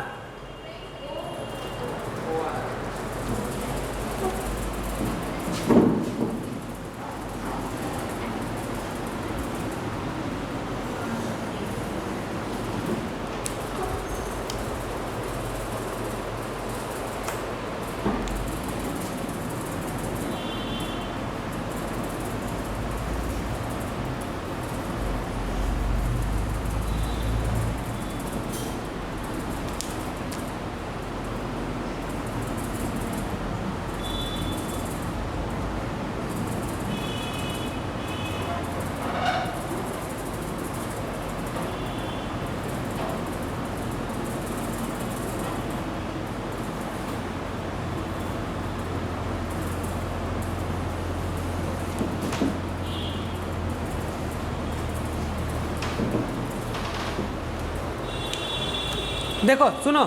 देखो सुनो,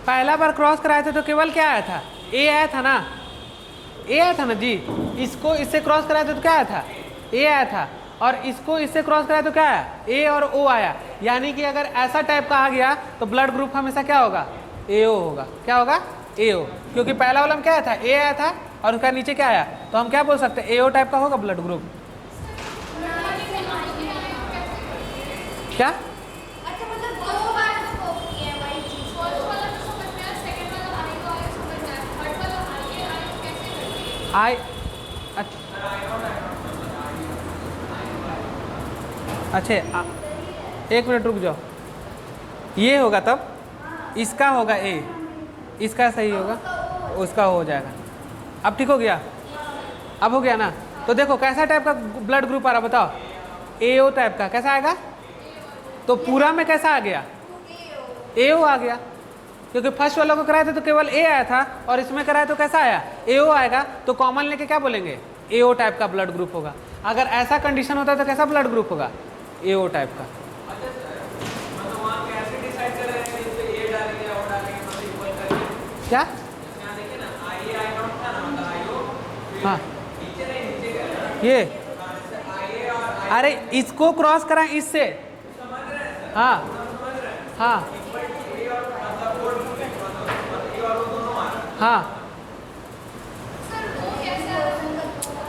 पहला बार क्रॉस कराए थे तो केवल क्या आया था? ए आया था ना, ए आया था ना जी। इसको इससे क्रॉस कराए थे तो क्या आया था? ए आया था। और इसको इससे क्रॉस कराए तो क्या आया? ए और ओ आया। यानी कि अगर ऐसा टाइप का आ गया तो ब्लड ग्रुप हमेशा क्या होगा? एओ होगा। क्या होगा? एओ। क्योंकि पहला वाला में क्या आया था? ए आया था और उसका नीचे क्या आया, तो हम क्या बोल सकते हैं? एओ टाइप का होगा ब्लड ग्रुप। क्या? आई अच्छा एक मिनट रुक जाओ, ये होगा तब इसका होगा ए, इसका सही होगा, उसका हो जाएगा। अब ठीक हो गया? अब हो गया ना? तो देखो कैसा टाइप का ब्लड ग्रुप आ रहा बताओ? एओ टाइप का। कैसा आएगा? तो पूरा में कैसा आ गया? एओ आ गया। क्योंकि फर्स्ट वाला को कराए थे तो केवल ए आया था और इसमें कराए तो कैसा आया? एओ आएगा। तो कॉमन लेके क्या बोलेंगे? एओ टाइप का ब्लड ग्रुप होगा। अगर ऐसा कंडीशन होता है तो कैसा ब्लड ग्रुप होगा? एओ टाइप का। क्या? हाँ ये, अरे इसको क्रॉस कराएं इससे। हाँ हाँ हाँ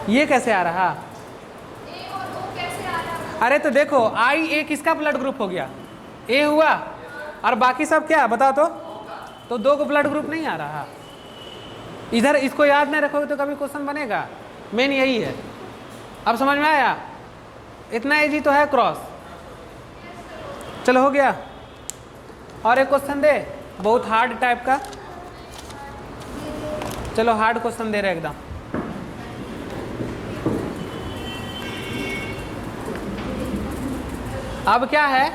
ये कैसे आ रहा? ए और ओ कैसे आ रहा? अरे तो देखो आई ए किसका ब्लड ग्रुप हो गया? ए हुआ, और बाकी सब क्या बताओ तो दो को ब्लड ग्रुप नहीं आ रहा। इधर इसको याद नहीं रखोगे तो कभी क्वेश्चन बनेगा। मेन यही है। अब समझ में आया? इतना इजी तो है क्रॉस। चलो हो गया। और एक क्वेश्चन दे, बहुत हार्ड टाइप का। चलो हार्ड क्वेश्चन दे रहे एकदम। अब क्या है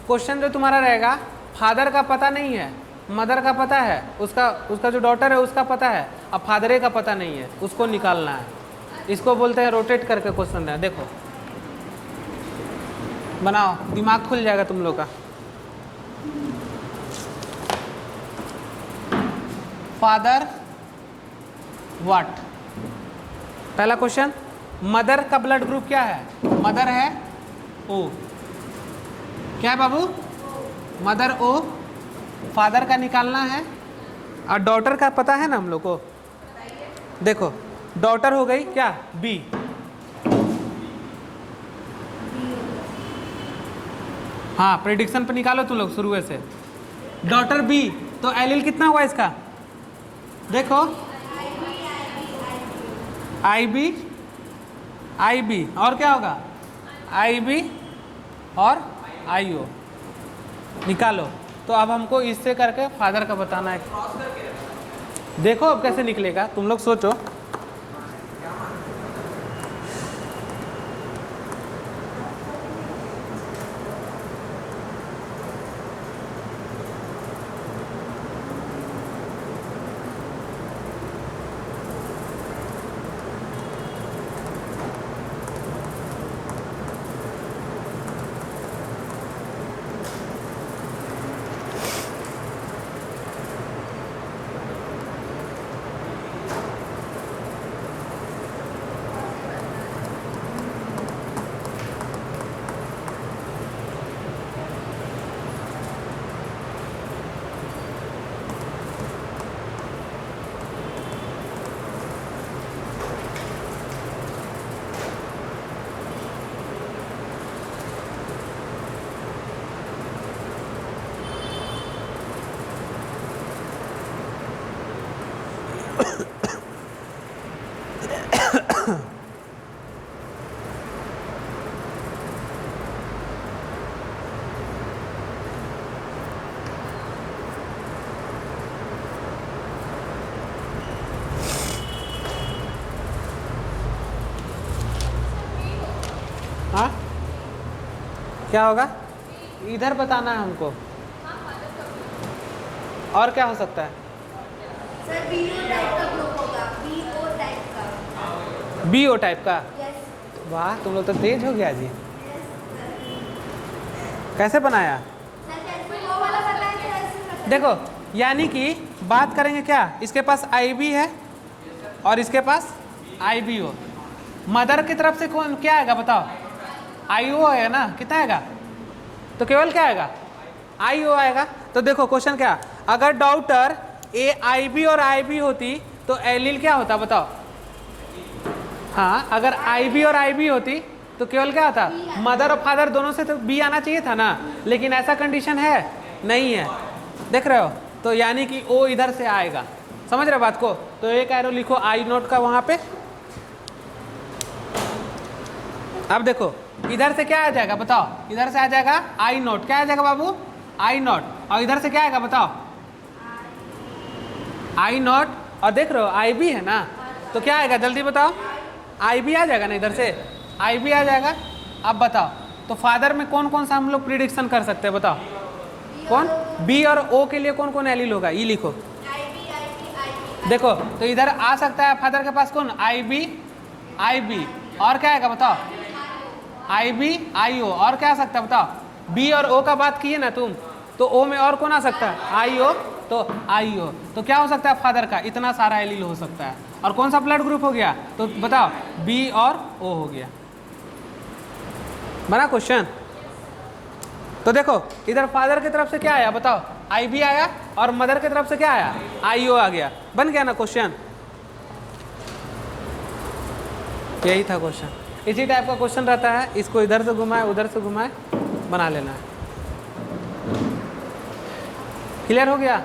क्वेश्चन जो तुम्हारा रहेगा, फादर का पता नहीं है, मदर का पता है, उसका जो डॉटर है उसका पता है, अब फादरे का पता नहीं है, उसको निकालना है। इसको बोलते हैं रोटेट करके क्वेश्चन है। देखो बनाओ, दिमाग खुल जाएगा तुम लोग का। Father what? पहला क्वेश्चन, मदर का ब्लड ग्रुप क्या है? मदर है ओ। क्या है बाबू? मदर ओ। फादर का निकालना है, और डॉटर का पता है ना हम लोग को। देखो डॉटर हो गई क्या? बी। हाँ प्रेडिक्शन पे निकालो तुम लोग शुरू से। डॉटर बी, तो एलील कितना हुआ इसका? देखो आई बी और क्या होगा? आई बी और आई ओ निकालो। तो अब हमको इससे करके फादर का बताना है। देखो अब कैसे निकलेगा, तुम लोग सोचो। हाँ क्या होगा? इधर बताना है हमको। और क्या हो सकता है? सर बीओ टाइप का ग्रुप होगा, बीओ टाइप का। बीओ टाइप का? यस। वाह तुम लोग तो तेज हो गया जी। कैसे बनाया? सर जैसे वो वाला पता है कि ऐसे देखो यानी कि बात करेंगे क्या, इसके पास आई बी है और इसके पास आई बी ओ। मदर की तरफ से कौन क्या आएगा बताओ? आई ओ है ना, कितना आएगा? तो केवल क्या आएगा? आई ओ आएगा। तो देखो क्वेश्चन क्या, अगर डॉटर ए आई बी और आई बी होती तो एलील क्या होता बताओ? हाँ अगर आई बी और आई बी होती तो केवल क्या होता? मदर और फादर दोनों से तो बी आना चाहिए था ना, लेकिन ऐसा कंडीशन है नहीं है। देख रहे हो? तो यानी कि ओ इधर से आएगा। समझ रहे हो बात को? तो एक एरो लिखो आई नोट का वहां पे। अब देखो इधर से क्या आ जाएगा बताओ? इधर से आ जाएगा आई नोट। क्या आ जाएगा बाबू? आई नोट। और इधर से क्या आएगा बताओ? आई नोट। और देख रहे हो आई बी है ना, तो क्या आएगा जल्दी बताओ? आई बी आ जाएगा ना, इधर से आई बी आ जाएगा। अब बताओ तो फादर में कौन कौन सा हम लोग प्रिडिक्शन कर सकते हैं बताओ? कौन? बी और ओ के लिए कौन कौन एलील होगा? ये लिखो। देखो तो इधर आ सकता है फादर के पास कौन? आई बी और क्या आएगा बताओ? आई बी आई ओ। और क्या आ सकता है बताओ? बी और ओ का बात किए ना तुम, तो ओ में और कौन आ सकता है? आई ओ। तो आई ओ तो क्या हो सकता है फादर का? इतना सारा एलील हो सकता है। और कौन सा ब्लड ग्रुप हो गया? तो बताओ बी और ओ हो गया। बना क्वेश्चन? तो देखो इधर फादर की तरफ से क्या आया बताओ? आई बी आया। और मदर की तरफ से क्या आया? आई ओ आ गया। बन गया ना क्वेश्चन? यही था क्वेश्चन। इसी टाइप का क्वेश्चन रहता है, इसको इधर से घुमाए उधर से घुमाए बना लेना है। क्लियर हो गया?